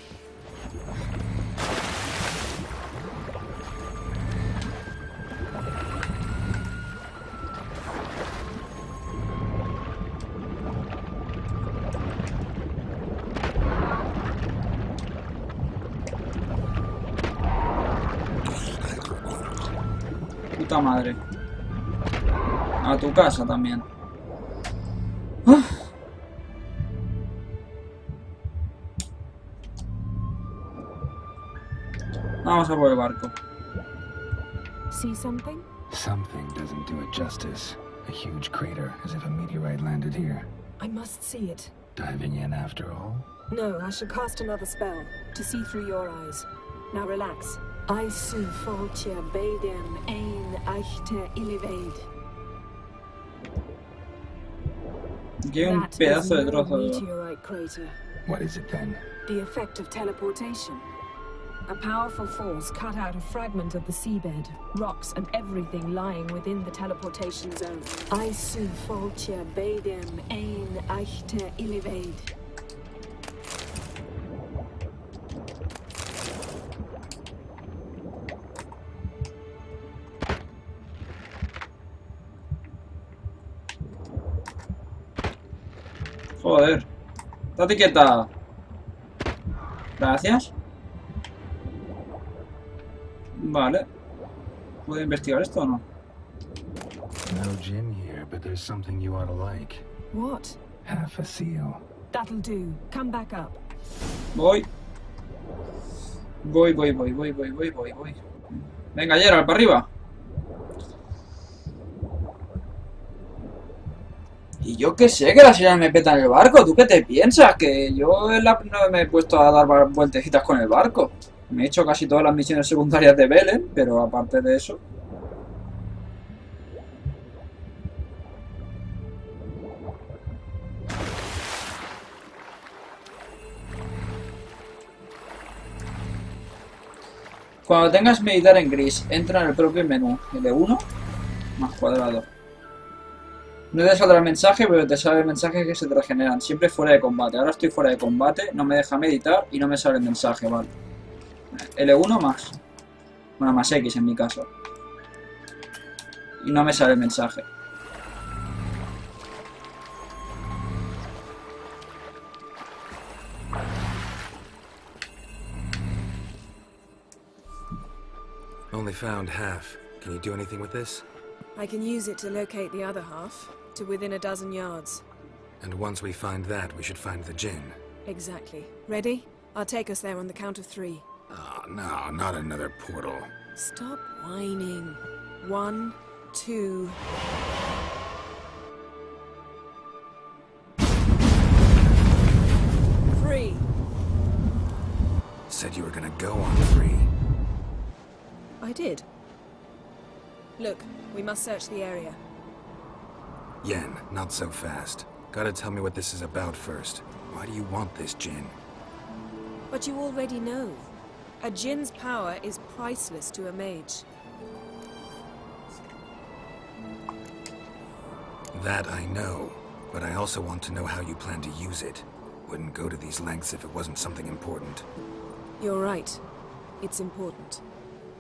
Puta madre. A tu casa también. Vamos a por el barco. See something? Something doesn't do it justice. A huge crater, as if a meteorite landed here. I must see it. Diving in after all? No, I shall cast another spell to see through your eyes. Now relax. I su foltia beidem ein eichte iliveid. Aquí hay un That is pedazo de no trozo. meteorite crater. What is it then? The effect of teleportation. A powerful force cut out a fragment of the seabed, rocks and everything lying within the teleportation zone. I su foltia beidem ein eichte iliveid. Joder. Estate quieta. Gracias. Vale. ¿Puedo investigar esto o no? No gin here, but there's something you ought to like. What? Half a seal. That'll do. Come back up. Voy. Voy. Venga, Geralt, para arriba. Y yo qué sé, que las sirenas me petan el barco. ¿Tú qué te piensas? Que yo no me he puesto a dar vueltecitas con el barco. Me he hecho casi todas las misiones secundarias de Belén, pero aparte de eso... Cuando tengas meditar en gris, entra en el propio menú. L1 más cuadrado. No te saldrá el mensaje, pero te sale el mensaje que se te regeneran. Siempre fuera de combate. Ahora estoy fuera de combate, no me deja meditar y no me sale el mensaje, vale. L1 más. Bueno, más X en mi caso. Y no me sale el mensaje. Only found half. Can you do anything with this? I can use it to locate the other half, to within a dozen yards. And once we find that, we should find the Jinn. Exactly. Ready? I'll take us there on the count of 3. Oh, no, not another portal. Stop whining. 1, 2... Three. Said you were gonna go on 3. I did. Look, we must search the area. Yen, not so fast. Gotta tell me what this is about first. Why do you want this Jinn? But you already know. A Jinn's power is priceless to a mage. That I know, but I also want to know how you plan to use it. Wouldn't go to these lengths if it wasn't something important. You're right. It's important.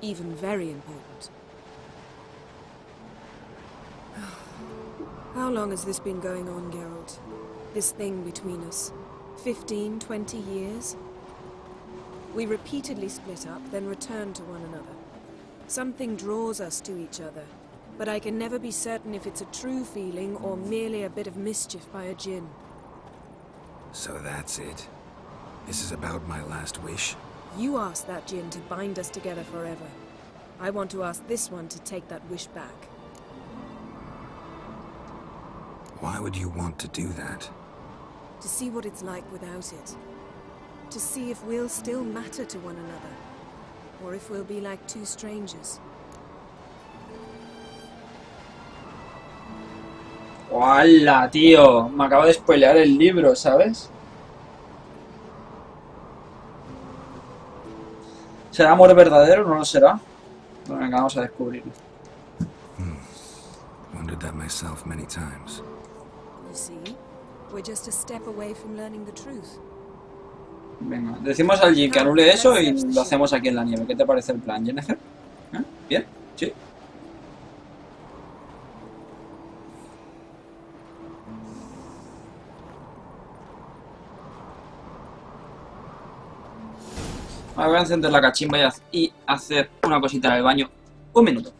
Even very important. How long has this been going on, Geralt? This thing between us? 15, 20 years? We repeatedly split up, then return to one another. Something draws us to each other, but I can never be certain if it's a true feeling or merely a bit of mischief by a Jinn. So that's it. This is about my last wish? You asked that Jinn to bind us together forever. I want to ask this one to take that wish back. Why would you want to do that? To see what it's like without it. To see if we'll still matter to one another. Or if we'll be like two strangers. ¡Hola, tío! Me acabo de spoilear el libro, ¿sabes? ¿Será amor verdadero o no lo será? Bueno, venga, vamos a descubrirlo. Wondered that myself many times. You see, we're just a step away from learning the truth. Venga, decimos al Jin que anule eso y lo hacemos aquí en la nieve. ¿Qué te parece el plan, Jennifer? ¿Eh? ¿Bien? ¿Sí? Vale, voy a encender la cachimba y hacer una cosita en el baño. Un minuto.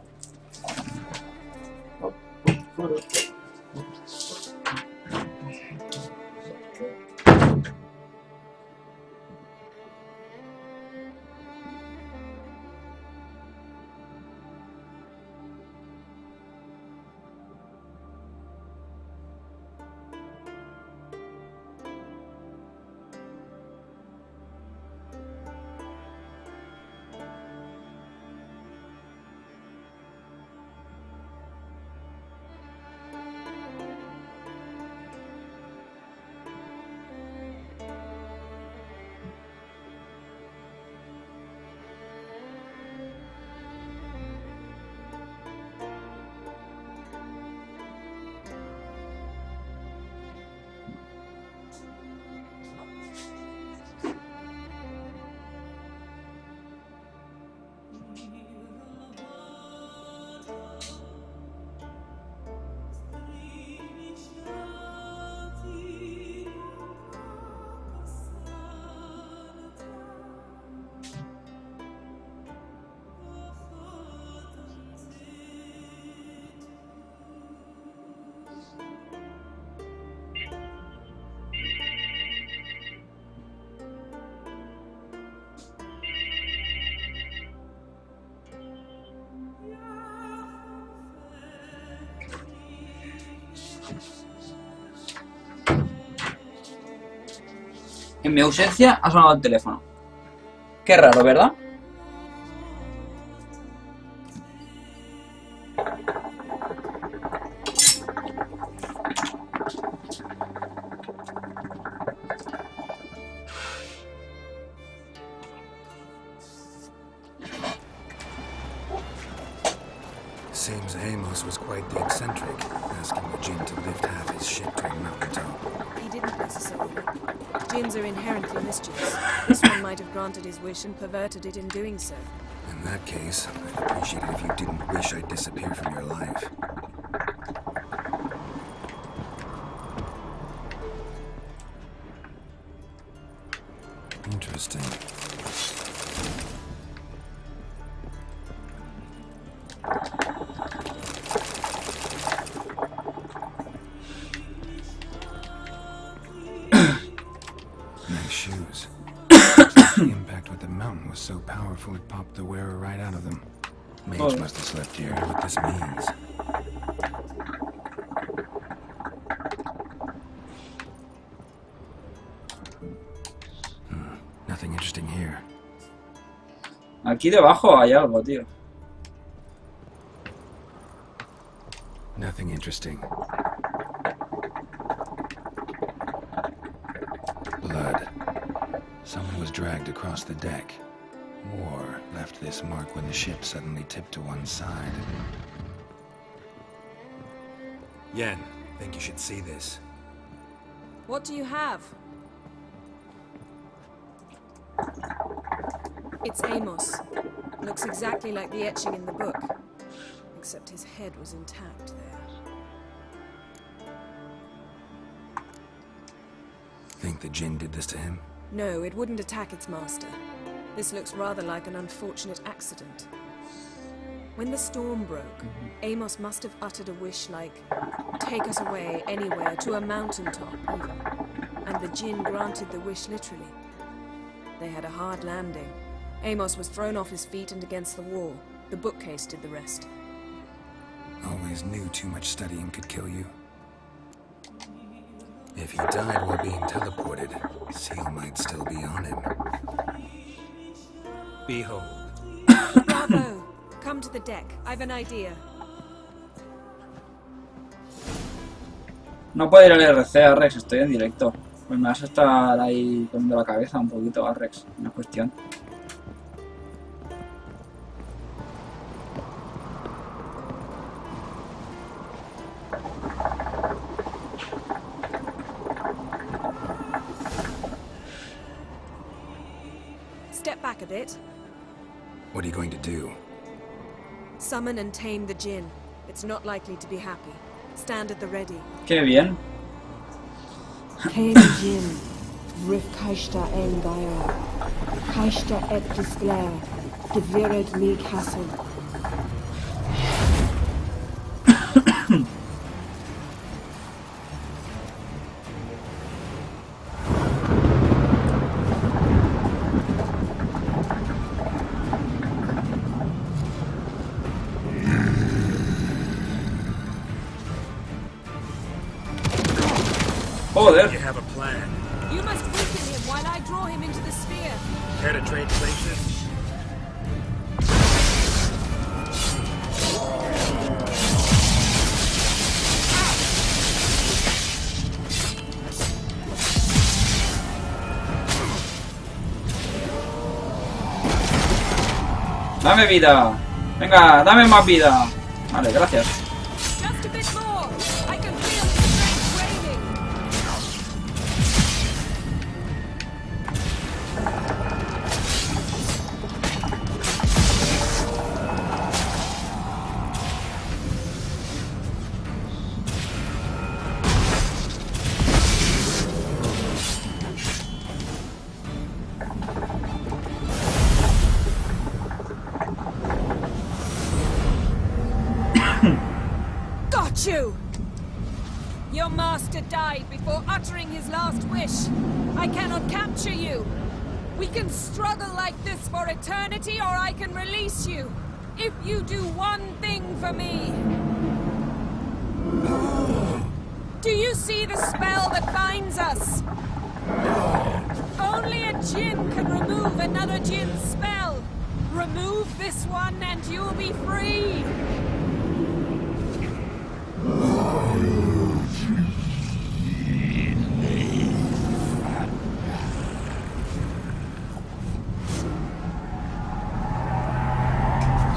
En mi ausencia ha sonado el teléfono. Qué raro, ¿verdad? Seems Amos was quite the eccentric, asking the Jinn to lift half his ship to a mountaintop. He didn't necessarily. Jinns are inherently mischievous. This one might have granted his wish and perverted it in doing so. In that case, I'd appreciate it if you didn't wish I'd disappear from your life. Interesting. Nice shoes. The impact with the mountain was so powerful it popped the wearer right out of them. Mage must have slept here. What this means. Nothing interesting here. Aquí debajo hay algo, tío. Nothing interesting. Blood. Someone was dragged across the deck. War left this mark when the ship suddenly tipped to one side. Yen, think you should see this. What do you have? It's Amos. Looks exactly like the etching in the book. Except his head was intact there. Think the Jinn did this to him? No, it wouldn't attack its master. This looks rather like an unfortunate accident. When the storm broke, Amos must have uttered a wish like, "Take us away, anywhere, to a mountaintop, even." And the Jinn granted the wish literally. They had a hard landing. Amos was thrown off his feet and against the wall. The bookcase did the rest. Always knew too much studying could kill you. If he died while being teleported, Seal might still be on him. Behold. Bravo! Come to the deck. I've an idea. No puedo ir al RC, Arrex, estoy en directo. Pues me vas a estar ahí poniendo la cabeza un poquito, Arrex. Una cuestión. Step back a bit. What are you going to do? Summon and tame the Jinn. It's not likely to be happy. Stand at the ready. Qué bien. Cain Jinn, Rif Kaishta en Gaira, Kaishta et Disglair, Devirid me Castle. Joder. You have a plan. You must weaken him while I draw him into the sphere. Care to trade places? Dame vida. Venga, dame más vida. Vale, gracias. Just a bit more. I can feel the strength waning. Got you! Your master died before uttering his last wish. I cannot capture you. We can struggle like this for eternity, or I can release you. If you do one thing for me. Do you see the spell that binds us? Only a djinn can remove another djinn's spell. Remove this one and you'll be free.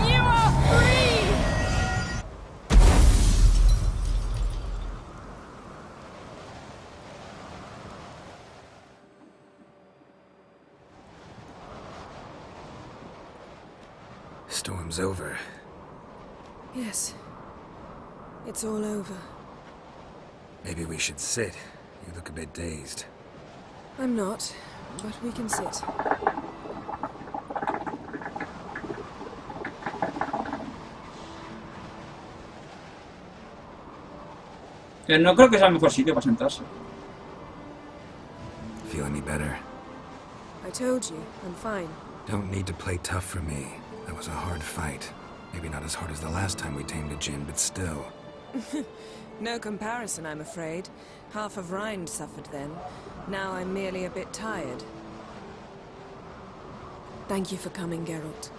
You are free! Storm's over. Yes. It's all over. Maybe we should sit. You look a bit dazed. I'm not, but we can sit. No creo que sea el mejor sitio para sentarse. Feel any better? I told you, I'm fine. Don't need to play tough for me. That was a hard fight. Maybe not as hard as the last time we tamed a djinn, but still. No comparison, I'm afraid. Half of Rind suffered then. Now I'm merely a bit tired. Thank you for coming, Geralt.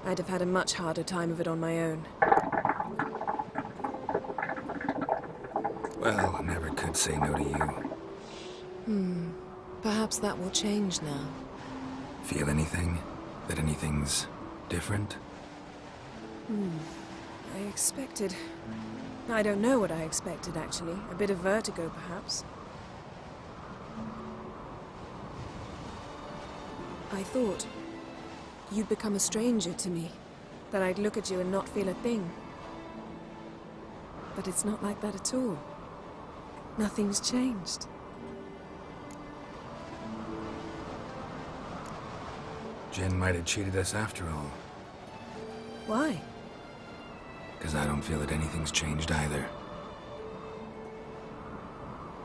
I'd have had a much harder time of it on my own. Well, I never could say no to you. Perhaps that will change now. Feel anything? That anything's different? I expected... I don't know what I expected, actually. A bit of vertigo, perhaps. I thought you'd become a stranger to me. That I'd look at you and not feel a thing. But it's not like that at all. Nothing's changed. Jinn might have cheated us after all. Why? Because I don't feel that anything's changed either.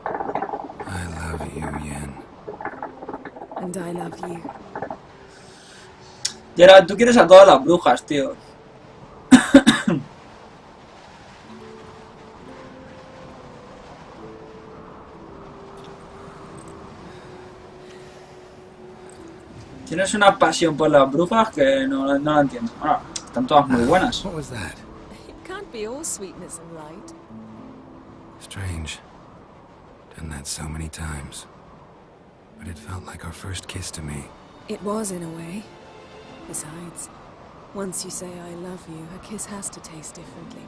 I love you, Yen. And I love you. Geralt, tú quieres a todas las brujas, tío. Tienes una pasión por las brujas que no la entiendo. Bueno, están todas muy buenas. What was that? It can't be all sweetness and light. Strange. Done that so many times. But it felt like our first kiss to me. It was, in a way. Besides, once you say I love you, a kiss has to taste differently.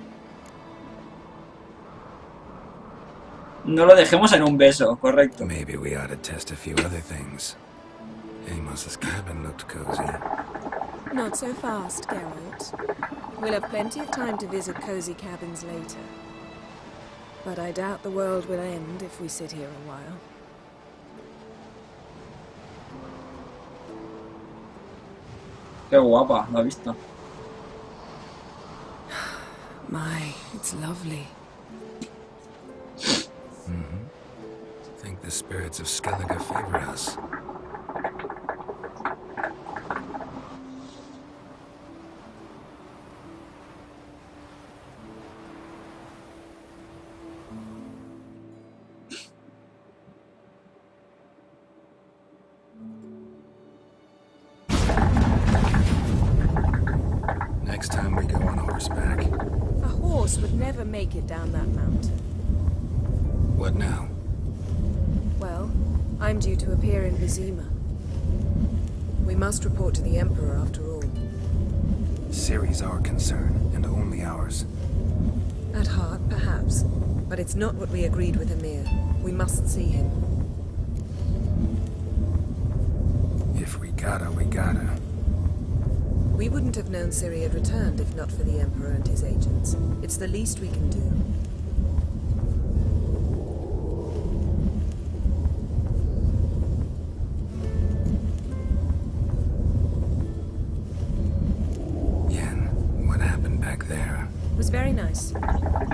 No lo dejemos en un beso, correcto. Maybe we ought to test a few other things. Amos's cabin looked cozy. Not so fast, Geralt. We'll have plenty of time to visit cozy cabins later. But I doubt the world will end if we sit here a while. Qué guapa la vista. My, it's lovely. Think the spirits of Skellig favor us. Next time we go on horseback. A horse would never make it down that mountain. What now? Well, I'm due to appear in Vizima. We must report to the Emperor after all. Ciri's our concern, and only ours. At heart, perhaps. But it's not what we agreed with Emir. We must see him. If we gotta, we gotta. We wouldn't have known Ciri had returned if not for the Emperor and his agents. It's the least we can do. Yen, what happened back there? It was very nice.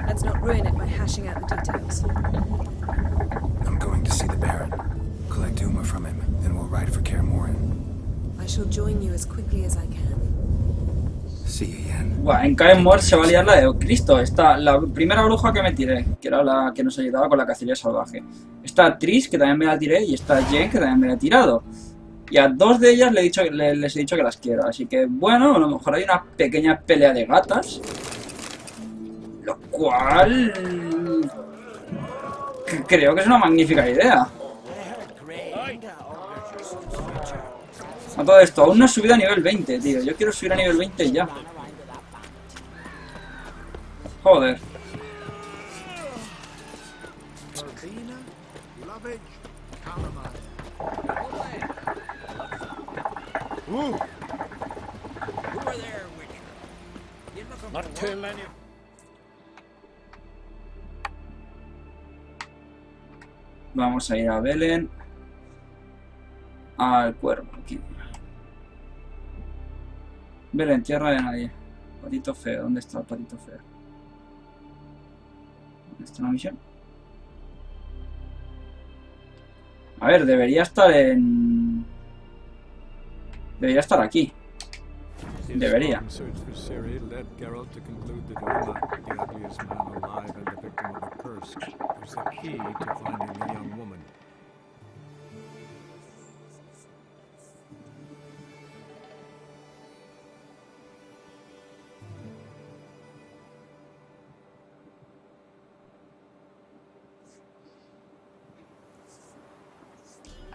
Let's not ruin it by hashing out the details. I'm going to see the Baron. Collect Uma from him, then we'll ride for Kaer Morhen. I shall join you as quickly as I can. Buah, en KMOR se va a liar la de Cristo. Está la primera bruja que me tiré, que era la que nos ayudaba con la cacería salvaje. Está Tris, que también me la tiré, y está Jen, que también me la he tirado. Y a dos de ellas les he dicho que las quiero. Así que, bueno, a lo mejor hay una pequeña pelea de gatas. Lo cual... creo que es una magnífica idea. A todo esto, aún no he subido a nivel 20, tío. Yo quiero subir a nivel 20 ya. Joder. Vamos a ir a Belén. Al cuervo, aquí. Belén, tierra de nadie. Patito feo, ¿dónde está el patito feo? ¿Dónde está la misión? A ver, debería estar en... debería estar aquí. Debería.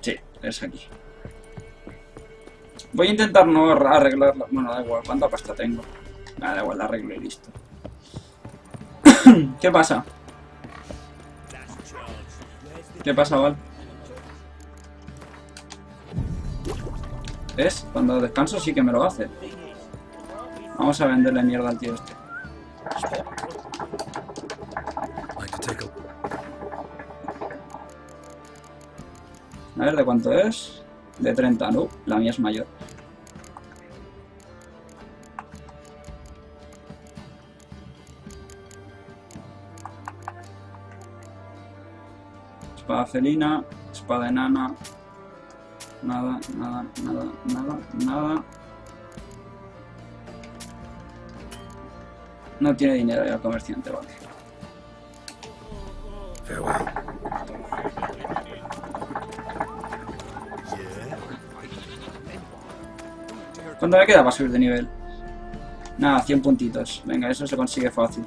Sí, es aquí. Voy a intentar no arreglarla. Bueno, da igual, ¿cuánta pasta tengo? Nada, da igual, la arreglo y listo. ¿Qué pasa? ¿Qué pasa, Val? ¿Ves? Cuando descanso sí que me lo hace. Vamos a venderle mierda al tío este. A ver, ¿de cuánto es? De 30, no, la mía es mayor. Espada felina, espada enana. Nada, nada, nada, nada, nada. No tiene dinero ya el comerciante, vale. ¿Cuánto me queda para subir de nivel? Nada, 100 puntitos. Venga, eso se consigue fácil.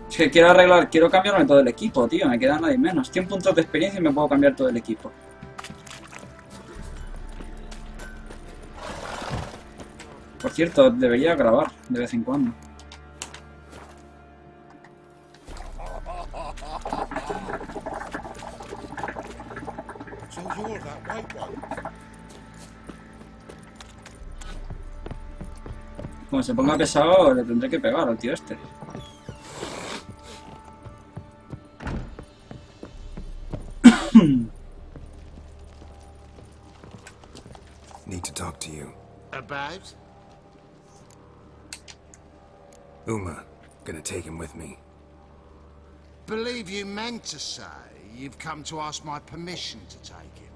Es que quiero arreglar, quiero cambiarme todo el equipo, tío. Me queda nadie menos. 100 puntos de experiencia y me puedo cambiar todo el equipo. Por cierto, debería grabar de vez en cuando. Como se ponga pesado, le tendré que pegar al tío este. Need to talk to you. About? Uma, gonna take him with me. Believe you meant to say you've come to ask my permission to take him.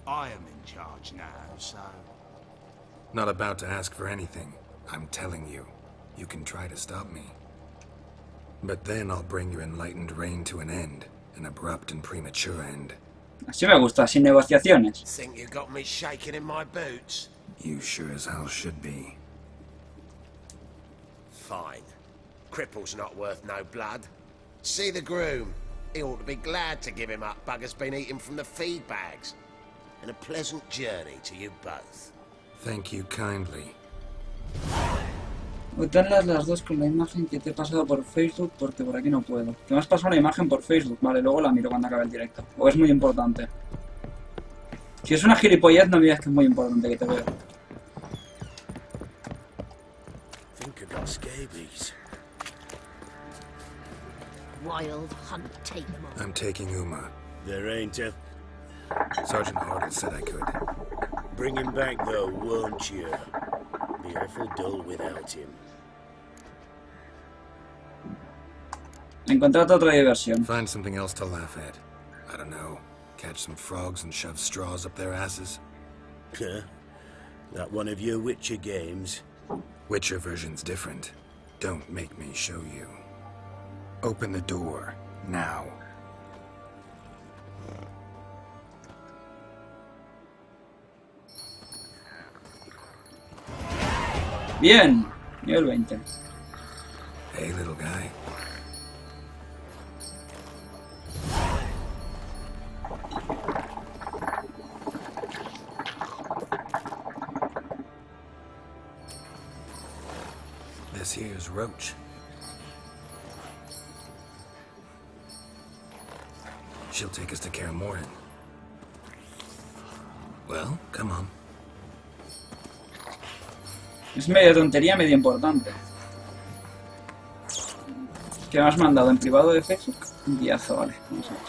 I am in charge now, so... Not about to ask for anything. I'm telling you, you can try to stop me. But then I'll bring your enlightened reign to an end. An abrupt and premature end. Así me gusta, sin negociaciones. Think you got me shaking in my boots? You sure as hell should be. Fine. Cripple's not worth no blood. See the groom. He ought to be glad to give him up. Bugger's been eating from the feed bags. And a pleasant journey to you both. Thank you kindly. Obténlas las dos con la imagen que te he pasado por Facebook porque por aquí no puedo. Que me has pasado la imagen por Facebook, vale, luego la miro cuando acabe el directo. O es muy importante. Si es una gilipollez no me digas que es muy importante que te vea. Think I got scabies. Wild hunt take them. I'm taking Uma. There ain't a... Sergeant Hartle said I could. Bring him back though, won't you? Be awful dull without him. Encontrate otra diversión. Find something else to laugh at. I don't know. Catch some frogs and shove straws up their asses? Huh? That one of your Witcher games? Witcher version's different. Don't make me show you. Open the door, now. Bien, nivel 20. Hey, little guy. This here's Roach. She'll take us to Kaer Morhen. Well, come on. Es medio tontería, medio importante. ¿Qué me has mandado? ¿En privado de Facebook? Un guiazo, vale. Vamos a ver.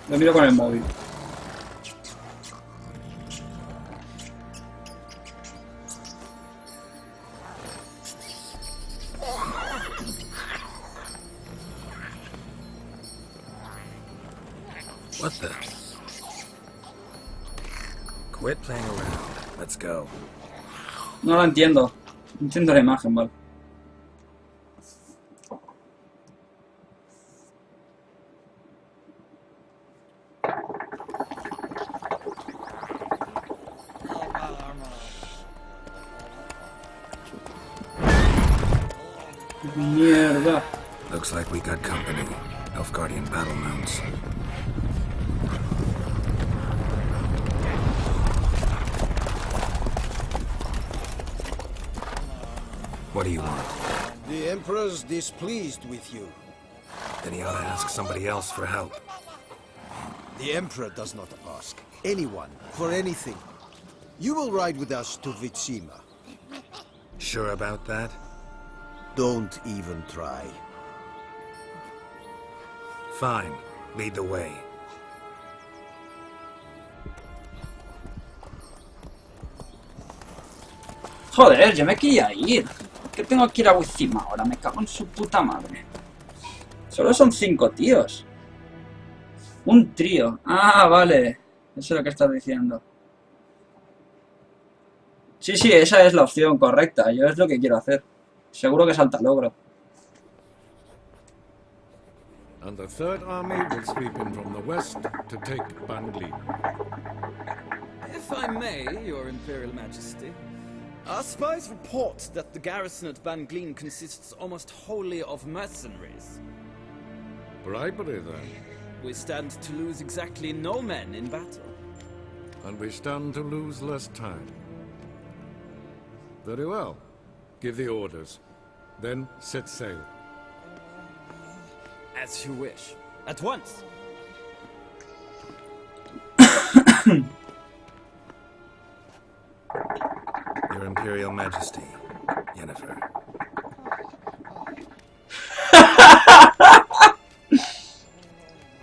Lo miro con el móvil. What the? Quit playing around. Let's go. No lo entiendo. No entiendo la imagen, vale. Mierda. Looks like we got company. Elfguardian battle mounts. What do you want? The Emperor's displeased with you. Then he ought to ask somebody else for help. The Emperor does not ask anyone for anything. You will ride with us to Vitsima. Sure about that? Don't even try. Fine. Lead the way. Joder, yo me quería ir. ¿Qué tengo que ir a Vitsima ahora? Me cago en su puta madre. Solo son 5 tíos. Un trío. Ah, vale. Eso es lo que estás diciendo. Sí, sí, esa es la opción correcta. Yo es lo que quiero hacer. Seguro que salta logro. And the Third Army will sweep in from the west to take Banglin. If I may, Your Imperial Majesty, our spies report that the garrison at Banglin consists almost wholly of mercenaries. Bribery, then. We stand to lose exactly no men in battle. And we stand to lose less time. Very well. Give the orders. Then set sail. As you wish. At once! Your Imperial Majesty, Yennefer.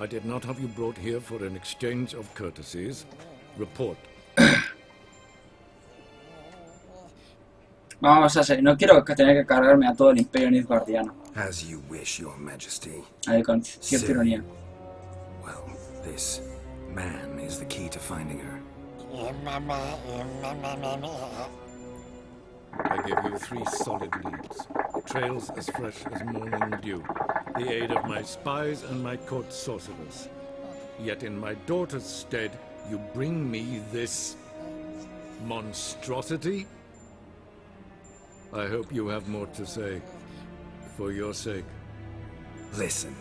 I did not have you brought here for an exchange of courtesies. Report. Vamos a ser, no quiero tener que cargarme a todo el Imperio Nilfgaardiano. As you wish, Your Majesty. Ahí con cierta ironía. Well, this man is the key to finding her. I give you 3 solid leads. Trails as fresh as morning dew. The aid of my spies and my court sorcerers. Yet in my daughter's stead, you bring me this monstrosity? I hope you have more to say. For your sake. Listen,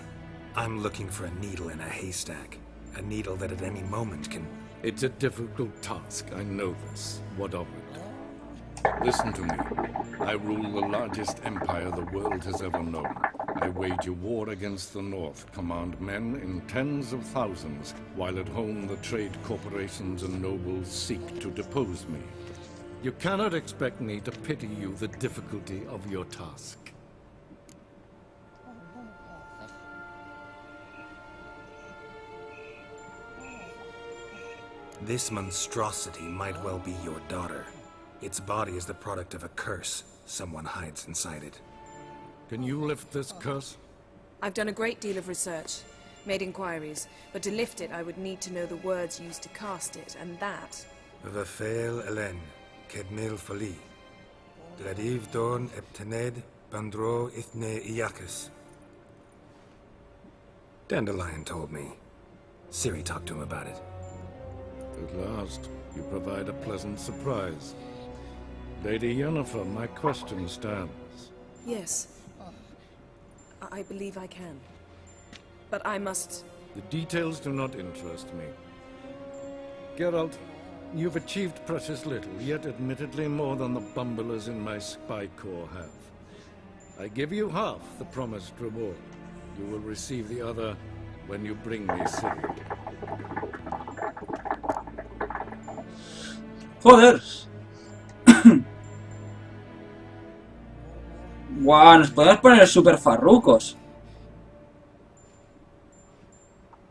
I'm looking for a needle in a haystack. A needle that at any moment can... It's a difficult task, I know this. What of it? Listen to me. I rule the largest empire the world has ever known. I wage a war against the North, command men in tens of thousands, while at home the trade corporations and nobles seek to depose me. You cannot expect me to pity you the difficulty of your task. This monstrosity might well be your daughter. Its body is the product of a curse. Someone hides inside it. Can you lift this curse? I've done a great deal of research. Made inquiries, but to lift it I would need to know the words used to cast it, and that... Vafael Elen, Kedmil Fali. Dradiv Dorn Eptened, Bandro Ithne Iakis. Dandelion told me. Ciri talked to him about it. At last, you provide a pleasant surprise. Lady Yennefer, my question stands. Yes. I believe I can. But I must... The details do not interest me. Geralt, you've achieved precious little, yet admittedly more than the bumblers in my spy corps have. I give you half the promised reward. You will receive the other when you bring me Ciri. Joder. Guau, nos podemos poner super farrucos.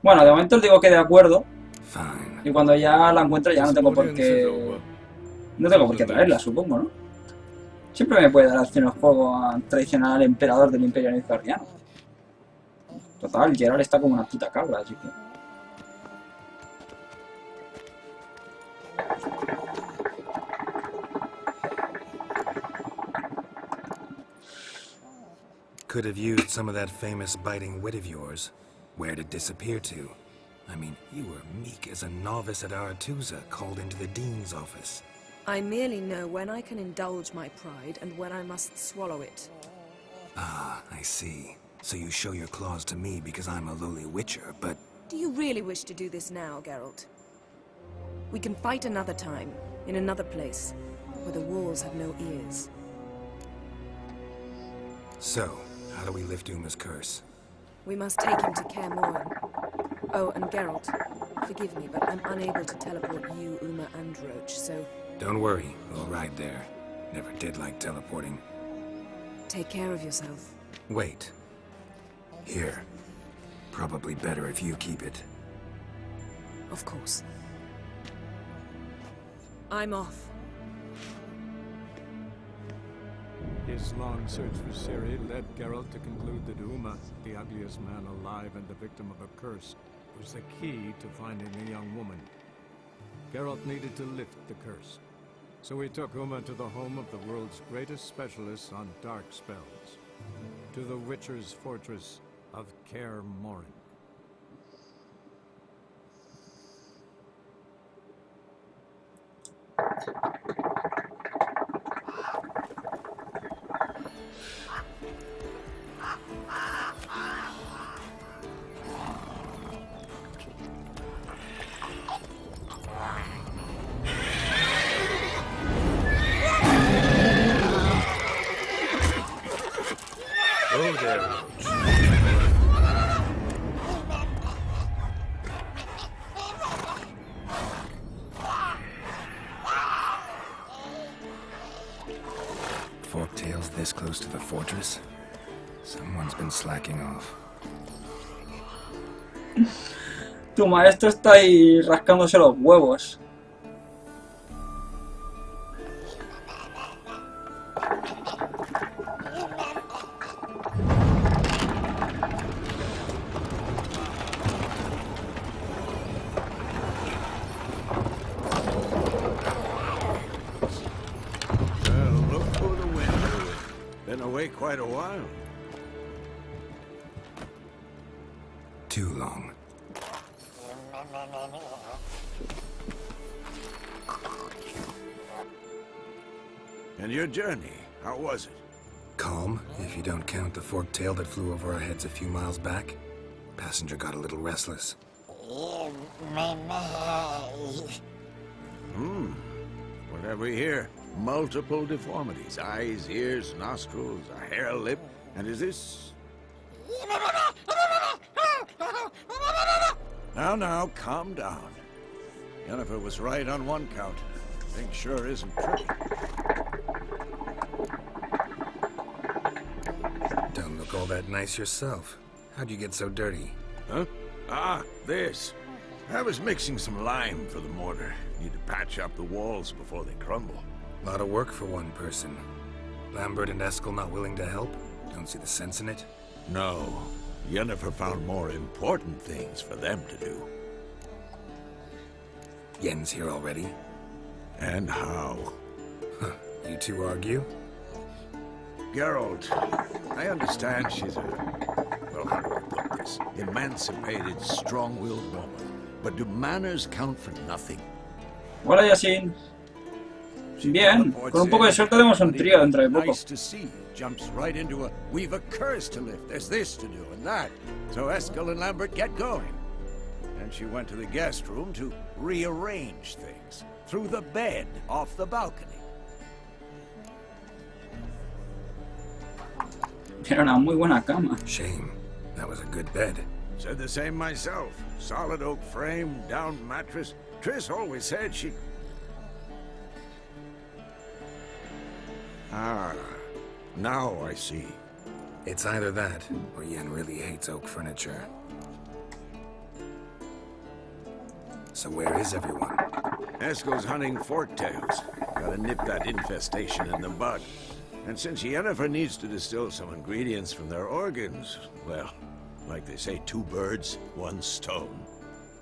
Bueno, de momento os digo que de acuerdo. Y cuando ya la encuentre ya no tengo por qué... No tengo por qué traerla, supongo, ¿no? Siempre me puede dar acción al juego a traicionar al emperador del Imperio Nilfgaardiano. Total, Geralt está como una puta cabra, así que... Could have used some of that famous biting wit of yours. Where'd it disappear to? I mean, you were meek as a novice at Aretuza, called into the Dean's office. I merely know when I can indulge my pride and when I must swallow it. Ah, I see. So you show your claws to me because I'm a lowly witcher, but... Do you really wish to do this now, Geralt? We can fight another time, in another place, where the walls have no ears. So, how do we lift Uma's curse? We must take him to Kaer Morhen. Oh, and Geralt, forgive me, but I'm unable to teleport you, Uma, and Roach, so... Don't worry, we'll ride there. Never did like teleporting. Take care of yourself. Wait. Here. Probably better if you keep it. Of course. I'm off. His long search for Ciri led Geralt to conclude that Uma, the ugliest man alive and the victim of a curse, was the key to finding the young woman. Geralt needed to lift the curse, so he took Uma to the home of the world's greatest specialists on dark spells, to the Witcher's fortress of Kaer Morhen. Oh, there, Roach. Forktails this close to the fortress? Someone's been slacking off. Tu maestro está ahí rascándose los huevos. Quite a while. Too long. And your journey, how was it? Calm, if you don't count the forked tail that flew over our heads a few miles back. Passenger got a little restless. What have we here? Multiple deformities. Eyes, ears, nostrils, a hair lip. And is this... Now, calm down. Yennefer was right on one count. Thing sure isn't pretty. Don't look all that nice yourself. How'd you get so dirty? Huh? Ah, this. I was mixing some lime for the mortar. Need to patch up the walls before they crumble. A lot of work for one person. Lambert and Eskel not willing to help? Don't see the sense in it? No. Yennefer found more important things for them to do. Yen's here already? And how? Huh. You two argue? Geralt, I understand she's well, how do I put this? Emancipated, strong-willed woman. But do manners count for nothing? Hola, Yasin. Bien, con un poco de suerte tenemos un trío dentro de poco. Nice to see. Jumps right into a, we've a curse to lift, there's this to do and that. So Eskel and Lambert get going. And she went to the guest room to rearrange things. Through the bed, off the balcony. Era una muy buena cama. Shame. That was a good bed. Said the same myself. Solid oak frame, down mattress. Triss always said she... Ah, now I see. It's either that, or Yen really hates oak furniture. So where is everyone? Eskel's hunting forktails. Gotta nip that infestation in the bud. And since Yennefer needs to distill some ingredients from their organs, well, like they say, 2 birds, 1 stone.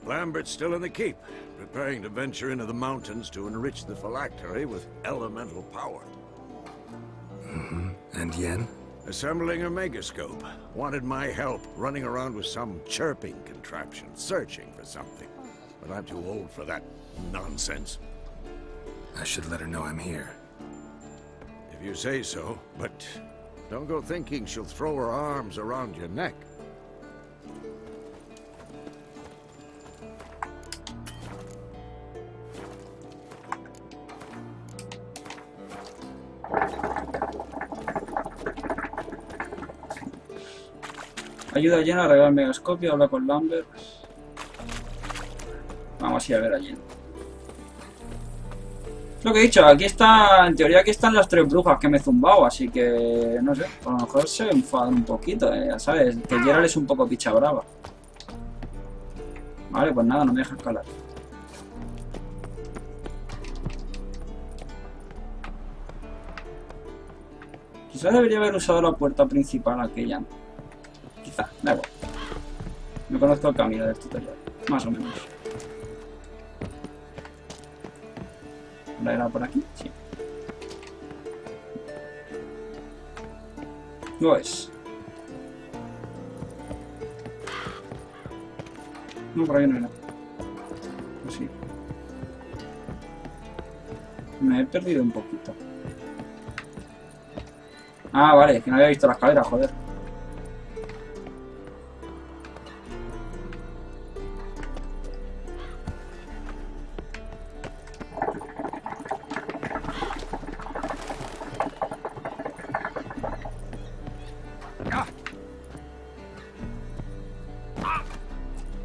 Lambert's still in the keep, preparing to venture into the mountains to enrich the phylactery with elemental power. Mm-hmm. And Yen? Assembling a megascope. Wanted my help, running around with some chirping contraption, searching for something. But I'm too old for that nonsense. I should let her know I'm here. If you say so, but don't go thinking she'll throw her arms around your neck. Ayuda a Yen a arreglar el megascopio, habla con Lambert. Vamos a ir a ver a Yen. Lo que he dicho, aquí está, en teoría aquí están las 3 brujas que me he zumbado, así que no sé, a lo mejor se enfadan un poquito, ya sabes, que Geralt es un poco picha brava. Vale, pues nada, no me deja escalar. Quizás debería haber usado la puerta principal aquella. Quizá, da igual. Me conozco el camino del tutorial, más o menos. ¿La era por aquí? Sí. Lo es. No, por ahí no era. Pues sí. Me he perdido un poquito. Ah, vale, que no había visto la escalera, joder.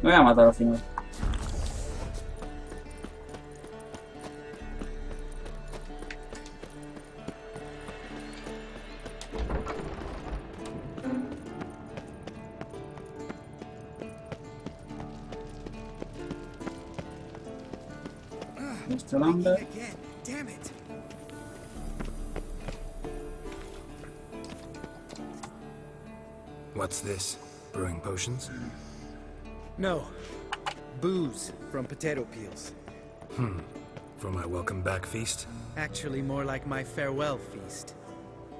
Me voy a matar al final. Mr. Lambert. Damn it. What's this? Brewing potions? No. Booze from potato peels. For my welcome back feast? Actually, more like my farewell feast.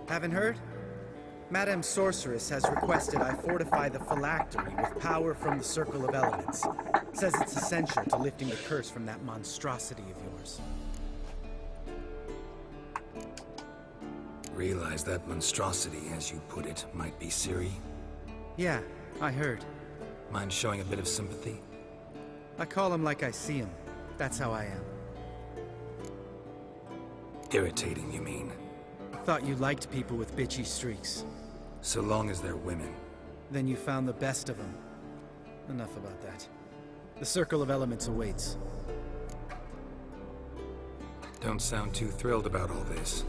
Haven't heard? Madame Sorceress has requested I fortify the phylactery with power from the Circle of Elements. Says it's essential to lifting the curse from that monstrosity of yours. Realize that monstrosity, as you put it, might be Ciri? Yeah, I heard. Mind showing a bit of sympathy? I call him like I see him. That's how I am. Irritating, you mean? Thought you liked people with bitchy streaks. So long as they're women. Then you found the best of them. Enough about that. The Circle of Elements awaits. Don't sound too thrilled about all this.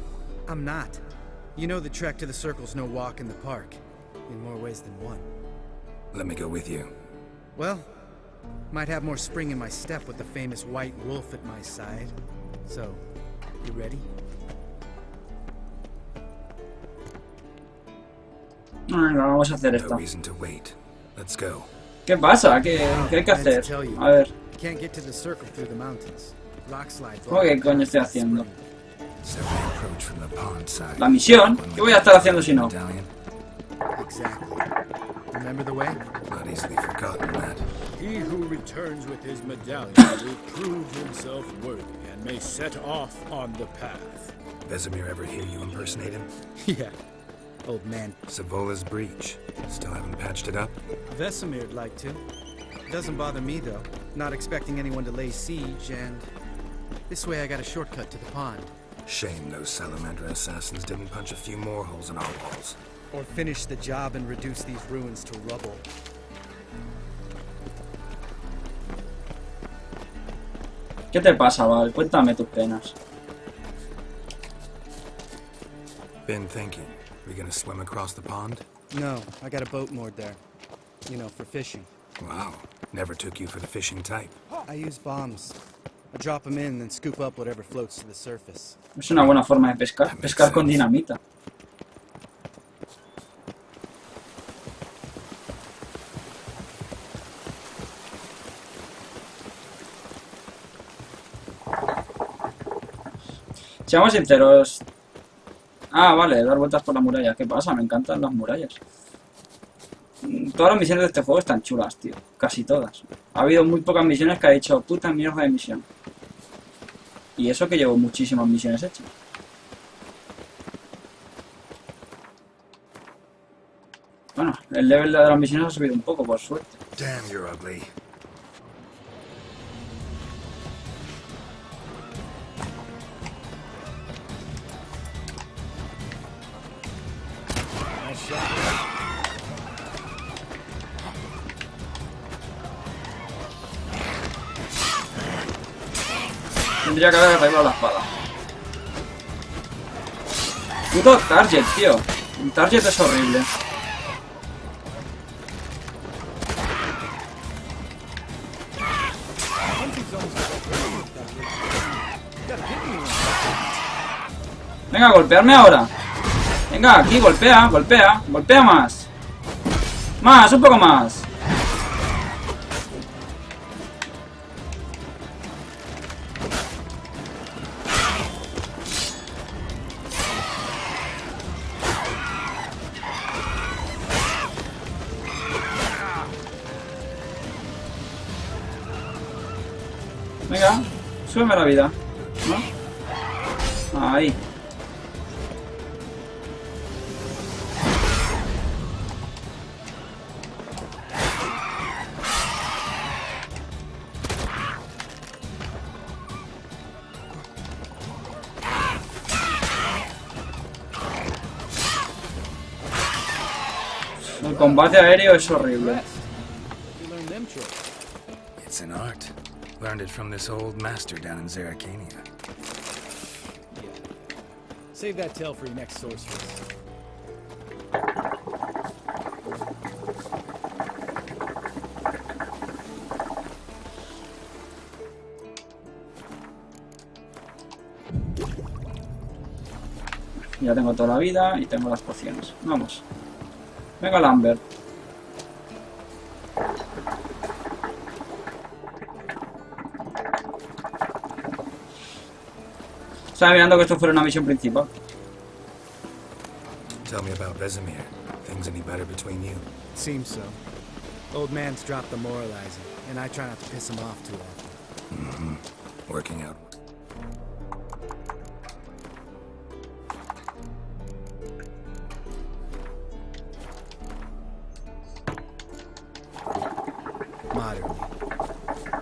I'm not. You know the trek to the Circle's no walk in the park. In more ways than one. Let me go with you. Well, might have more spring in my step with the famous white wolf at my side. So, you ready? Venga, vamos a hacer esto. No reason to wait. Let's go. ¿Qué pasa? ¿Qué hay que hacer? A ver. Can't get to the circle through the mountains. Rock slides. ¿Cómo que coño estoy haciendo? Several approach from the pond side. La misión. ¿Qué voy a estar haciendo si no? Exactly. Remember the way? Not easily forgotten, that. He who returns with his medallion will prove himself worthy and may set off on the path. Vesemir ever hear you impersonate him? Yeah. Old man. Savola's breach. Still haven't patched it up? Vesemir'd like to. Doesn't bother me, though. Not expecting anyone to lay siege, and this way I got a shortcut to the pond. Shame those Salamander assassins didn't punch a few more holes in our walls. Or finish the job and reduce these ruins to rubble. ¿Qué te pasa, Val? Cuéntame tus penas. Been thinking. We gonna swim across the pond? No, I got a boat moored there. You know, for fishing. Wow. Never took you for the fishing type. I use bombs. I drop them in, then scoop up whatever floats to the surface. Es una buena forma de pescar. Pescar con dinamita. Seamos sinceros. Ah, vale, dar vueltas por la muralla. ¿Qué pasa? Me encantan las murallas. Todas las misiones de este juego están chulas, tío. Casi todas. Ha habido muy pocas misiones que ha dicho puta mierda de misión. Y eso que llevo muchísimas misiones hechas. Bueno, el level de las misiones ha subido un poco, por suerte. Damn, you're ugly. Tendría que haber arreglado la espada. Puto target, tío. El target es horrible. Venga, golpearme ahora. Venga, aquí, golpea, golpea. Golpea más. Más, un poco más. Venga, súbeme la vida, ¿no? Ahí. El combate aéreo es horrible. It's an art. Learned it from this old master down in Zeracania. Yeah. Save that tale for your next sorceress. Ya tengo toda la vida y tengo las pociones. Vamos. Venga, Lambert. Estaba mirando que esto fuera una misión principal. Tell me about Vesemir. Things any better between you? Seems so. Old man's dropped the moralizing, and I try not to piss him off too often. Mm-hmm. Working out. Moderately.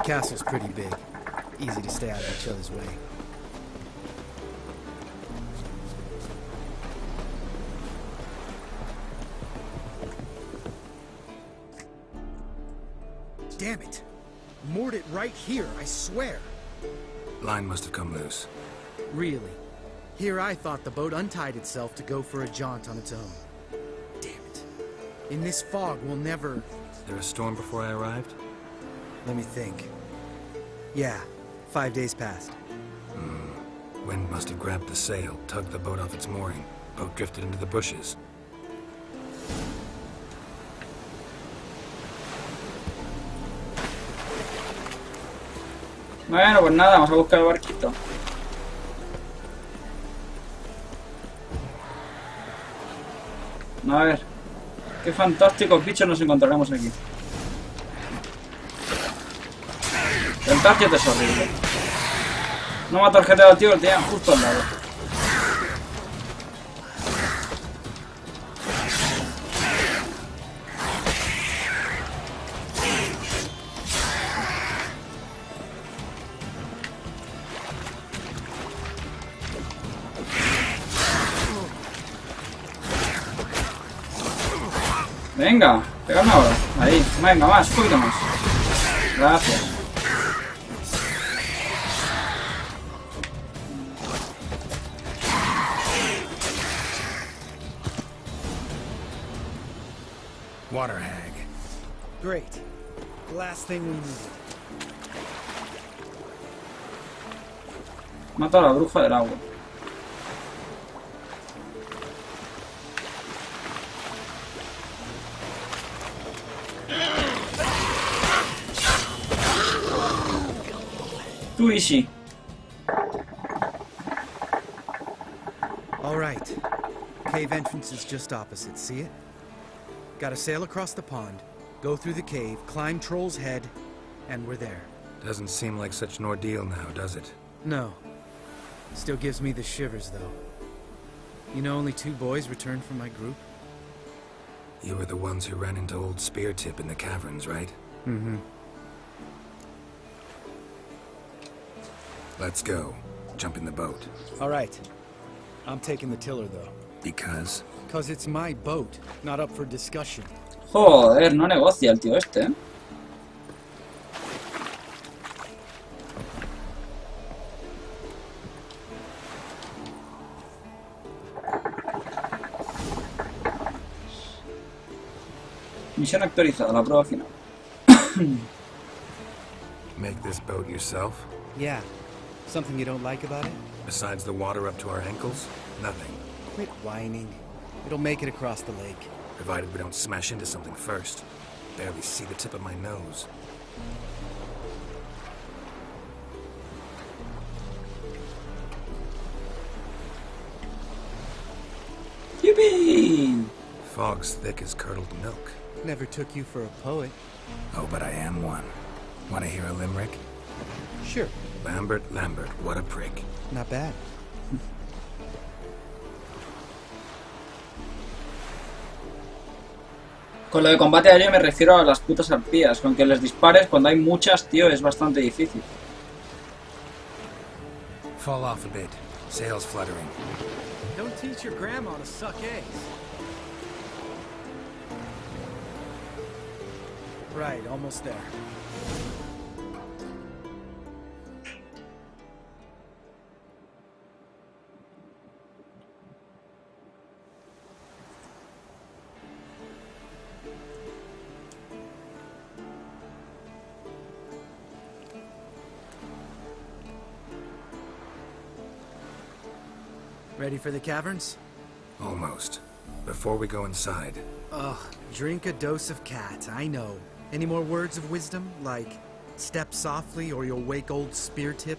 Castle's pretty big. Easy to stay out of each other's way. Damn it! Moored it right here, I swear! Line must have come loose. Really? Here I thought the boat untied itself to go for a jaunt on its own. Damn it. In this fog, we'll never... Is there a storm before I arrived? Let me think. Yeah, 5 days passed. Wind must have grabbed the sail, tugged the boat off its mooring. Boat drifted into the bushes. Bueno, pues nada, vamos a buscar el barquito. A ver. Qué fantásticos bichos nos encontraremos aquí. El target es horrible. No mato al GTA, tío, el tenía justo al lado. Venga, pegadme ahora. Ahí, venga, más, un poquito más. Gracias. Water hag. Great. The last thing we needed. Mata a la bruja del agua. Too easy. All right. Cave entrance is just opposite. See it? Gotta sail across the pond, go through the cave, climb Troll's Head, and we're there. Doesn't seem like such an ordeal now, does it? No. Still gives me the shivers, though. You know, only 2 boys returned from my group. You were the ones who ran into old Speartip in the caverns, right? Mm-hmm. Let's go. Jump in the boat. All right. I'm taking the tiller, though. Because? Because it's my boat, not up for discussion. Joder, no negocia el tío este, ¿eh? Misión actualizada, la prueba final. Make this boat yourself? Yeah. Something you don't like about it? Besides the water up to our ankles? Nothing. Quit whining. It'll make it across the lake. Provided we don't smash into something first. Barely see the tip of my nose. Yippee! Fog's thick as curdled milk. Never took you for a poet. Oh, but I am one. Want to hear a limerick? Sure. Lambert, what a prick. Not bad. Con lo de combate aéreo me refiero a las putas arpías. Con que les dispares cuando hay muchas, tío, es bastante difícil. Fall off a bit. Sails fluttering. Don't teach your grandma to suck eggs. Right, almost there. Ready for the caverns? Almost. Before we go inside. Ugh, drink a dose of cat, I know. Any more words of wisdom, like step softly or you'll wake old Speartip?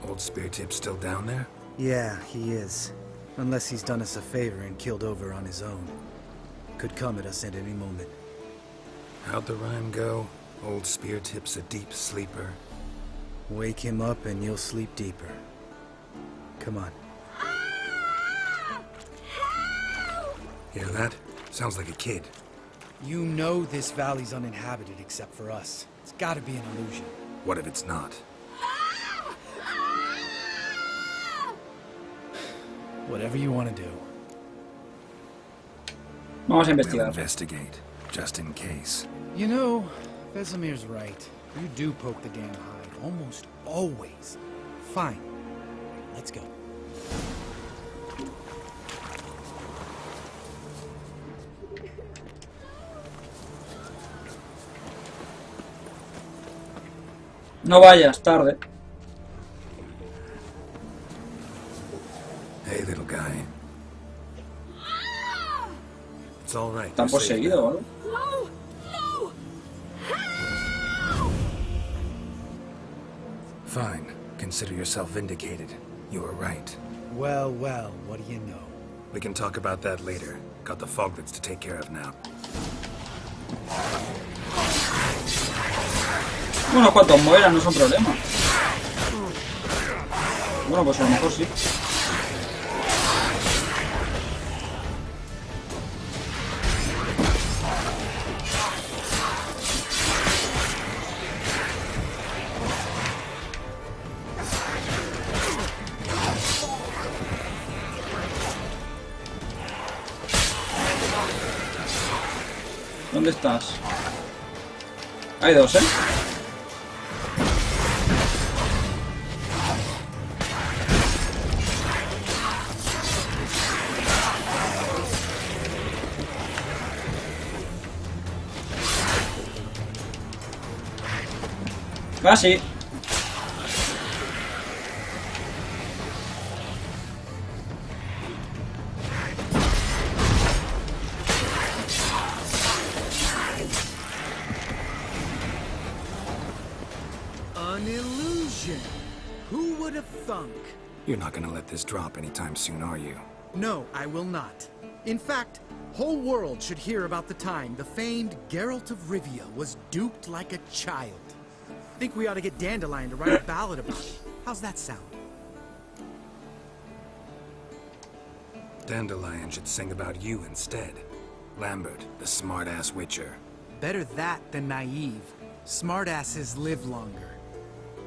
Old Speartip's still down there? Yeah, he is. Unless he's done us a favor and killed over on his own. Could come at us at any moment. How'd the rhyme go? Old Speartip's a deep sleeper. Wake him up and you'll sleep deeper. Come on. Hear that? Sounds like a kid. You know this valley's uninhabited except for us. It's gotta be an illusion. What if it's not? Whatever you want to do. Vamos a We'll investigar. investigate, just in case. You know, Vesemir's right. You do poke the damn hide, almost always. Fine. Let's go. No vayas, tarde. Hey, little guy. It's all right. ¿Están you're safe poseídos o now. algo? Fine. Consider yourself vindicated. You were right. Well, well, what do you know? We can talk about that later. Got the foglets to take care of now. Bueno, cuantos mueran no son problema. Bueno, pues a lo mejor sí. ¿Dónde estás? Hay dos, ¿eh? Casi. An illusion. Who would have thunk? You're not gonna let this drop anytime soon, are you? No, I will not. In fact, whole world should hear about the time the famed Geralt of Rivia was duped like a child. Think we ought to get Dandelion to write a ballad about it. How's that sound? Dandelion should sing about you instead. Lambert, the smart-ass witcher. Better that than naive. Smartasses live longer.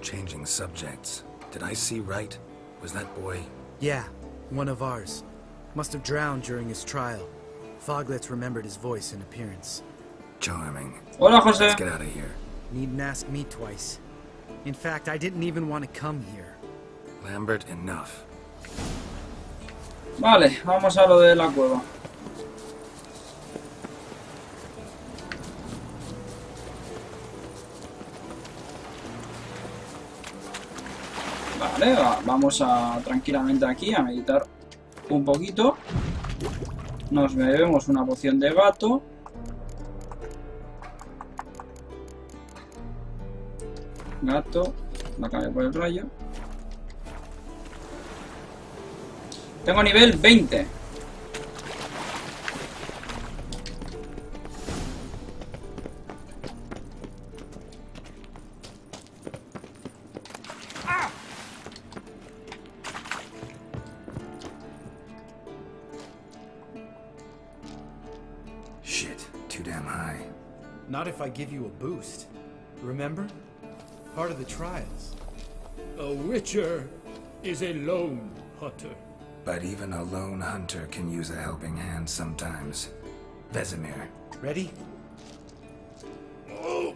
Changing subjects. Did I see right? Was that boy? Yeah, one of ours. Must have drowned during his trial. Foglets remembered his voice and appearance. Charming. Hola, José. Let's get out of here. Needn't ask me twice. In fact, I didn't even want to come here. Lambert, enough. Vale, vamos a lo de la cueva. Vale, vamos a tranquilamente aquí a meditar un poquito. Nos bebemos una poción de gato. Gato, la cambio por el rayo. Tengo nivel 20. Shit, too damn high. Not if I give you a boost. Remember? Part of the trials. A witcher is a lone hunter. But even a lone hunter can use a helping hand sometimes. Vesemir. Ready? Oh,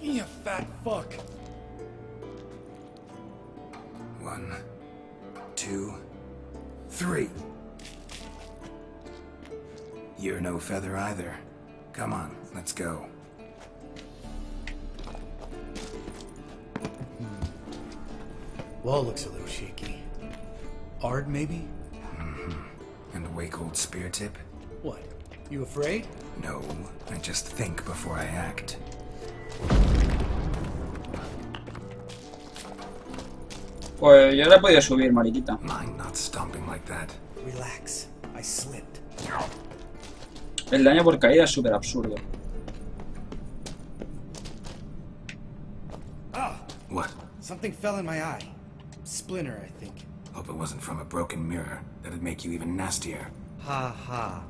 you fat fuck. 1, 2, 3. You're no feather either. Come on, let's go. Wall looks a little shaky. Ard, maybe? And a wake-old spear tip? What? You afraid? No, I just think before I act. Pues yo le he podido subir, mariquita. Mind not stomping like that. Relax. I slipped. El daño por caída es súper absurdo. Ah! What? Something fell in my eye. Splinter, I think. Hope it wasn't from a broken mirror. That'd make you even nastier. Ha ha.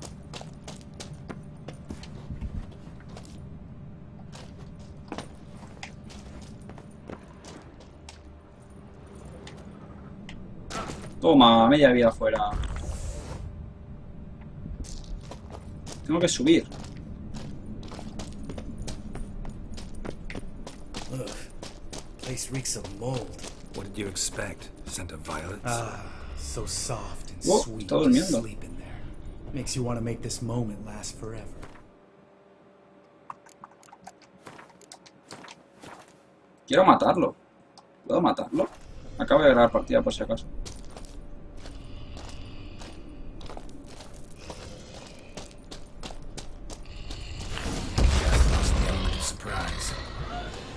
Toma, media vida fuera. Tengo que subir. Ugh. Place reeks of mold. What did you expect? Scent of violets? Ah, so soft and Oh, sweet está to durmiendo. sleep in there. Makes you want to make this moment last forever. Quiero matarlo. ¿Puedo matarlo? Acabo de grabar partida por si acaso.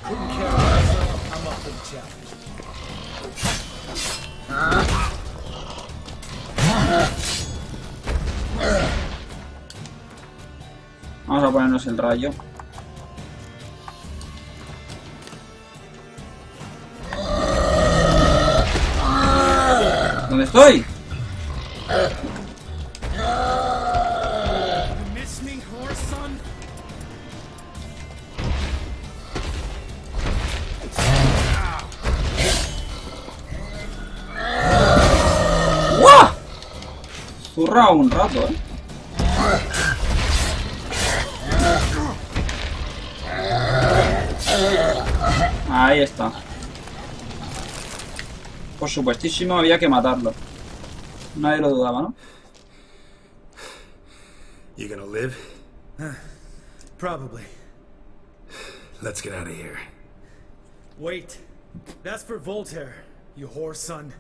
Couldn't care less. I'm up for the challenge. Vamos a ponernos el rayo. ¿Dónde estoy? ¡Guau! Zurra un rato, Ahí está. Por supuestísimo había que matarlo. Nadie lo dudaba, ¿no? You gonna live? Probably. Let's get out of here. Wait. That's for Voltaire, you whore son.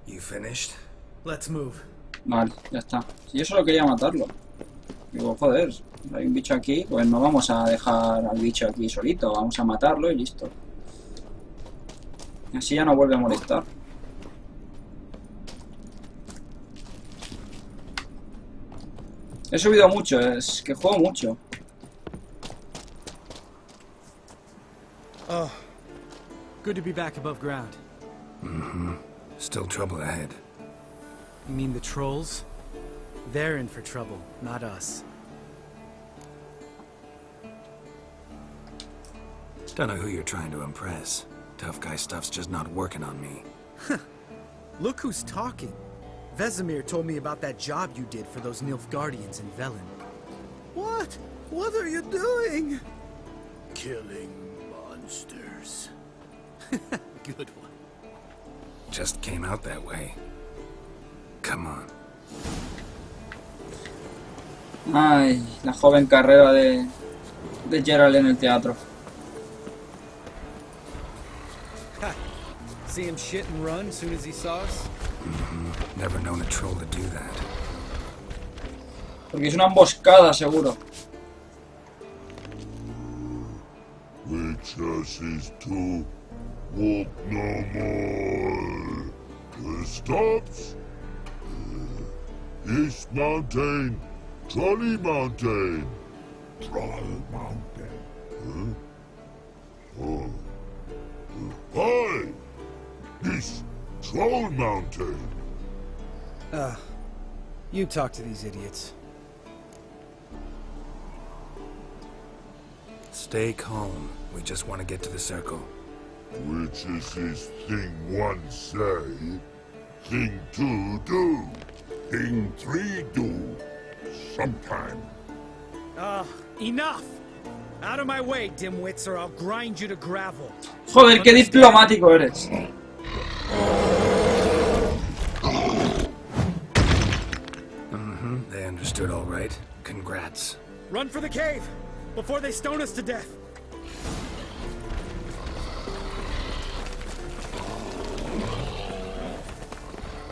You finished? Let's move. Vale, ya está. Si yo solo quería matarlo. Digo, joder, hay un bicho aquí, pues no vamos a dejar al bicho aquí solito, vamos a matarlo y listo. Así ya no vuelve a molestar. He subido mucho, es que juego mucho. Oh, good to be back above ground. Mm-hmm. Still trouble ahead. You mean the trolls? They're in for trouble, not us. Don't know who you're trying to impress. Tough guy stuff's just not working on me. Look who's talking. Vesemir told me about that job you did for those Nilfgaardians in Velen. What? What are you doing? Killing monsters. Good one. Just came out that way. Come on. Ay, la joven carrera de Geralt en el teatro. See him shit and run as soon as he saw us? Mm-hmm. Never known a troll to do that. Porque es una emboscada, seguro. Witches is to walk no more. Stops. East Mountain. Trolley Mountain. Troll Mountain. Oh. Hi! This Troll Mountain. You talk to these idiots. Stay calm. We just want to get to the circle. Which is his thing one say, thing two do, thing three do, sometime. Enough! Out of my way, dimwits, or I'll grind you to gravel. Joder, qué diplomático eres. Mm-hmm. They understood all right. Congrats. Run for the cave before they stone us to death.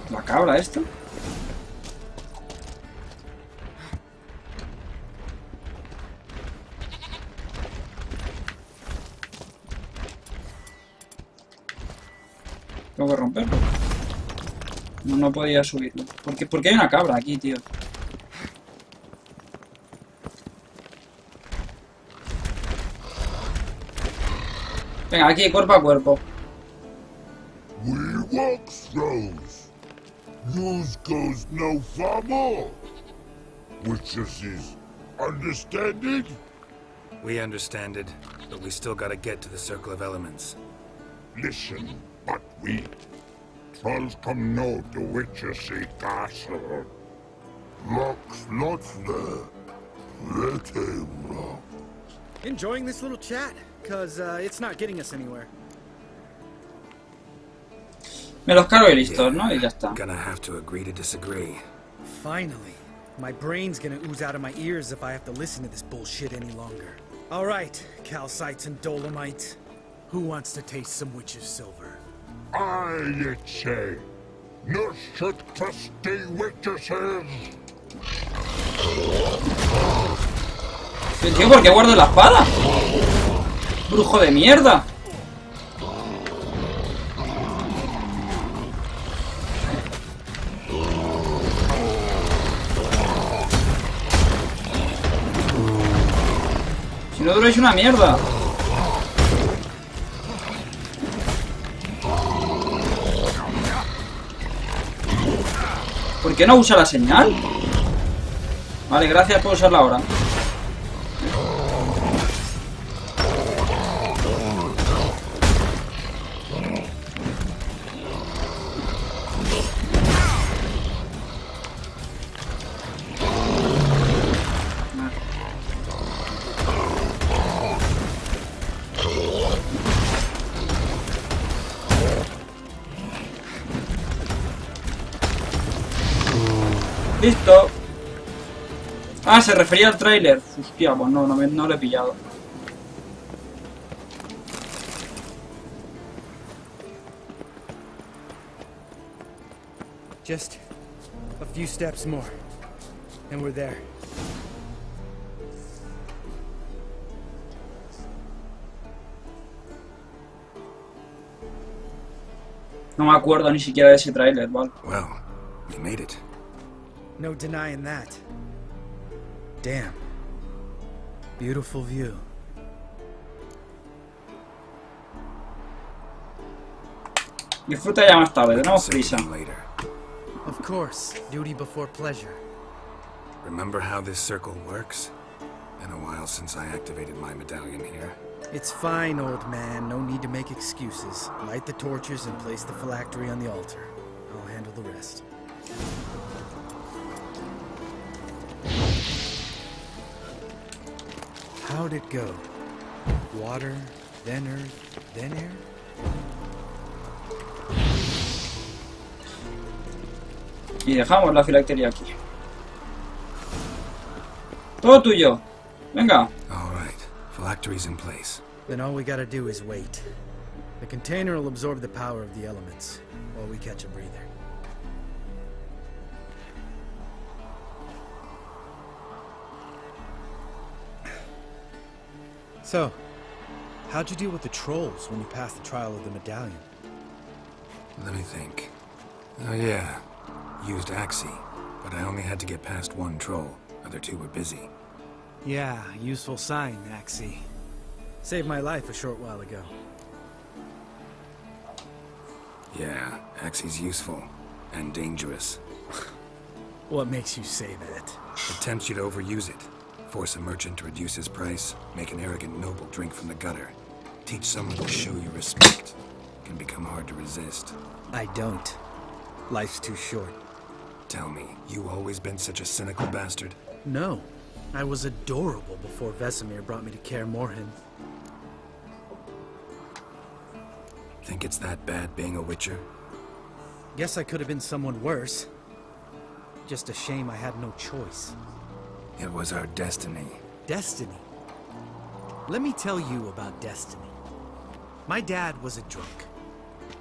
¿La cabra esto? Tengo que romperlo. No podía subirlo. ¿Por qué hay una cabra aquí, tío? Venga, aquí, cuerpo a cuerpo. We walk throws. News goes no far more. Which is understand it? We understand it, but we still gotta get to the Circle of Elements. Listen, but we trolls come know the witches see castle. Locks not there. Pretty rock. Enjoying this little chat? Cause it's not getting us anywhere. Me los cargo y listos, ¿no? Y ya está. Gonna have to agree to disagree. Finally. My brain's gonna ooze out of my ears if I have to listen to this bullshit any longer. Alright, calcites and dolomites. Who wants to taste some witch's silver? I say, no should trusty witches. Tío, ¿por qué guardo la espada? ¡Brujo de mierda! Si no duráis una mierda. ¿Por qué no usa la señal? Vale, gracias por usarla ahora. Listo. Ah, se refería al tráiler. Hostia, pues no lo he pillado. Just a few steps more, and we're there. No me acuerdo ni siquiera de ese tráiler, ¿vale? Well, we made it. No denying that. Damn. Beautiful view. Disfruta ya más tarde, tenemos prisa. Of course, duty before pleasure. Remember how this circle works? Been a while since I activated my medallion here. It's fine, old man. No need to make excuses. Light the torches and place the phylactery on the altar. I'll handle the rest. How'd it go? Water, then earth, then air? Y dejamos la filactería aquí. Todo tuyo. Venga. All right. Phylactery's in place. Then all we gotta do is wait. The container will absorb the power of the elements while we catch a breather. So, how'd you deal with the trolls when you passed the trial of the medallion? Let me think. Oh yeah. Used Axie, but I only had to get past one troll. Other two were busy. Yeah, useful sign, Axie. Saved my life a short while ago. Yeah, Axie's useful. And dangerous. What makes you say that? It tempts you to overuse it. Force a merchant to reduce his price. Make an arrogant noble drink from the gutter. Teach someone to show you respect. Can become hard to resist. I don't. Life's too short. Tell me, you always been such a cynical bastard? No. I was adorable before Vesemir brought me to Kaer Morhen. Think it's that bad being a witcher? Guess I could have been someone worse. Just a shame I had no choice. It was our destiny. Destiny? Let me tell you about destiny. My dad was a drunk.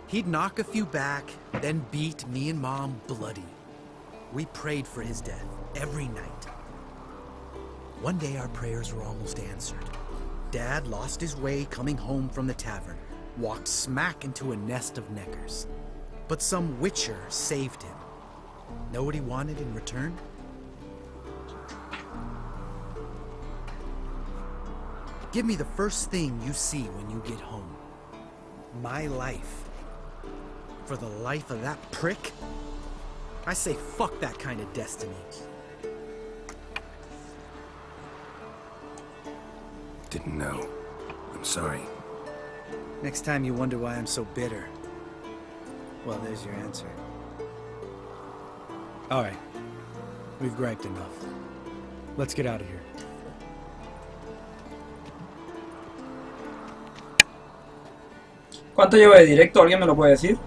He'd knock a few back, then beat me and Mom bloody. We prayed for his death every night. One day our prayers were almost answered. Dad lost his way coming home from the tavern, walked smack into a nest of neckers. But some witcher saved him. Know what he wanted in return? Give me the first thing you see when you get home. My life. For the life of that prick? I say fuck that kind of destiny. Didn't know. I'm sorry. Next time you wonder why I'm so bitter, well, there's your answer. Alright. We've griped enough. Let's get out of here. ¿Cuánto llevo de directo? ¿Alguien me lo puede decir?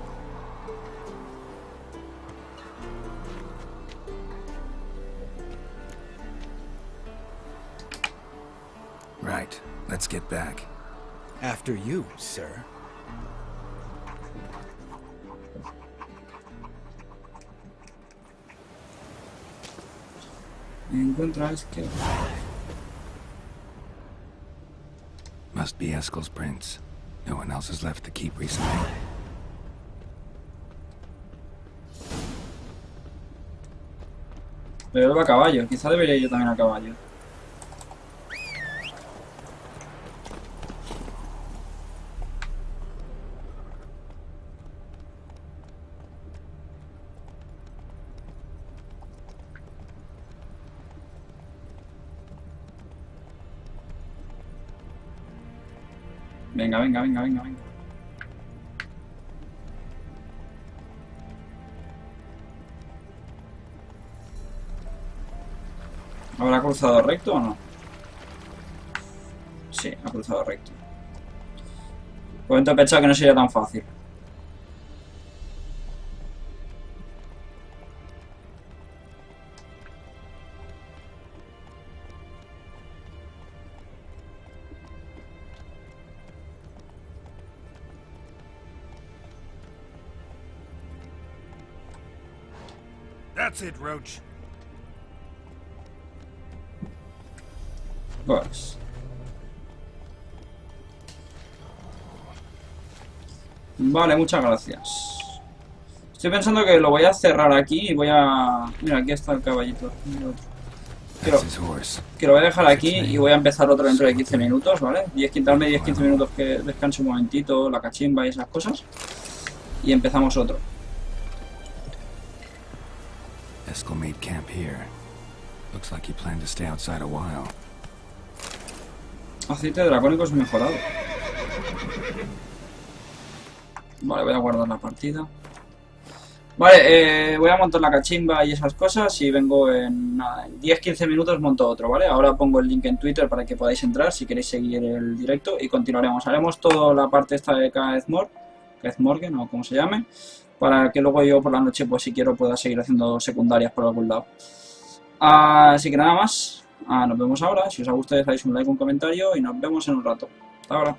Right. Let's get back. After you, sir. Must be Eskel's prints. No one else has left the keep recently. Pero él va a caballo. Quizá debería ir yo también a caballo. Venga, venga, venga, venga, venga. ¿Habrá cruzado recto o no? Sí, ha cruzado recto. Por momento he pensado que no sería tan fácil. That's it, Roach. Pues. Vale, muchas gracias. Estoy pensando que lo voy a cerrar aquí y voy a... Mira, aquí está el caballito. Mira otro. Que lo voy a dejar aquí y voy a empezar otro dentro de 15 minutos, ¿vale? Darme 10-15 minutos que descanse un momentito, la cachimba y esas cosas. Y empezamos otro. Eskel made camp here. Looks like he planned to stay outside a while. Aceite dracónico es mejorado. Vale, voy a guardar la partida. Vale, voy a montar la cachimba y esas cosas y vengo en 10-15 minutos monto otro, ¿vale? Ahora pongo el link en Twitter para que podáis entrar si queréis seguir el directo y continuaremos. Haremos toda la parte esta de Kaezmorgen o como se llame, para que luego yo por la noche, pues si quiero, pueda seguir haciendo secundarias por algún lado. Así que nada más. Nos vemos ahora. Si os ha gustado, dejáis un like, un comentario y nos vemos en un rato. Hasta ahora.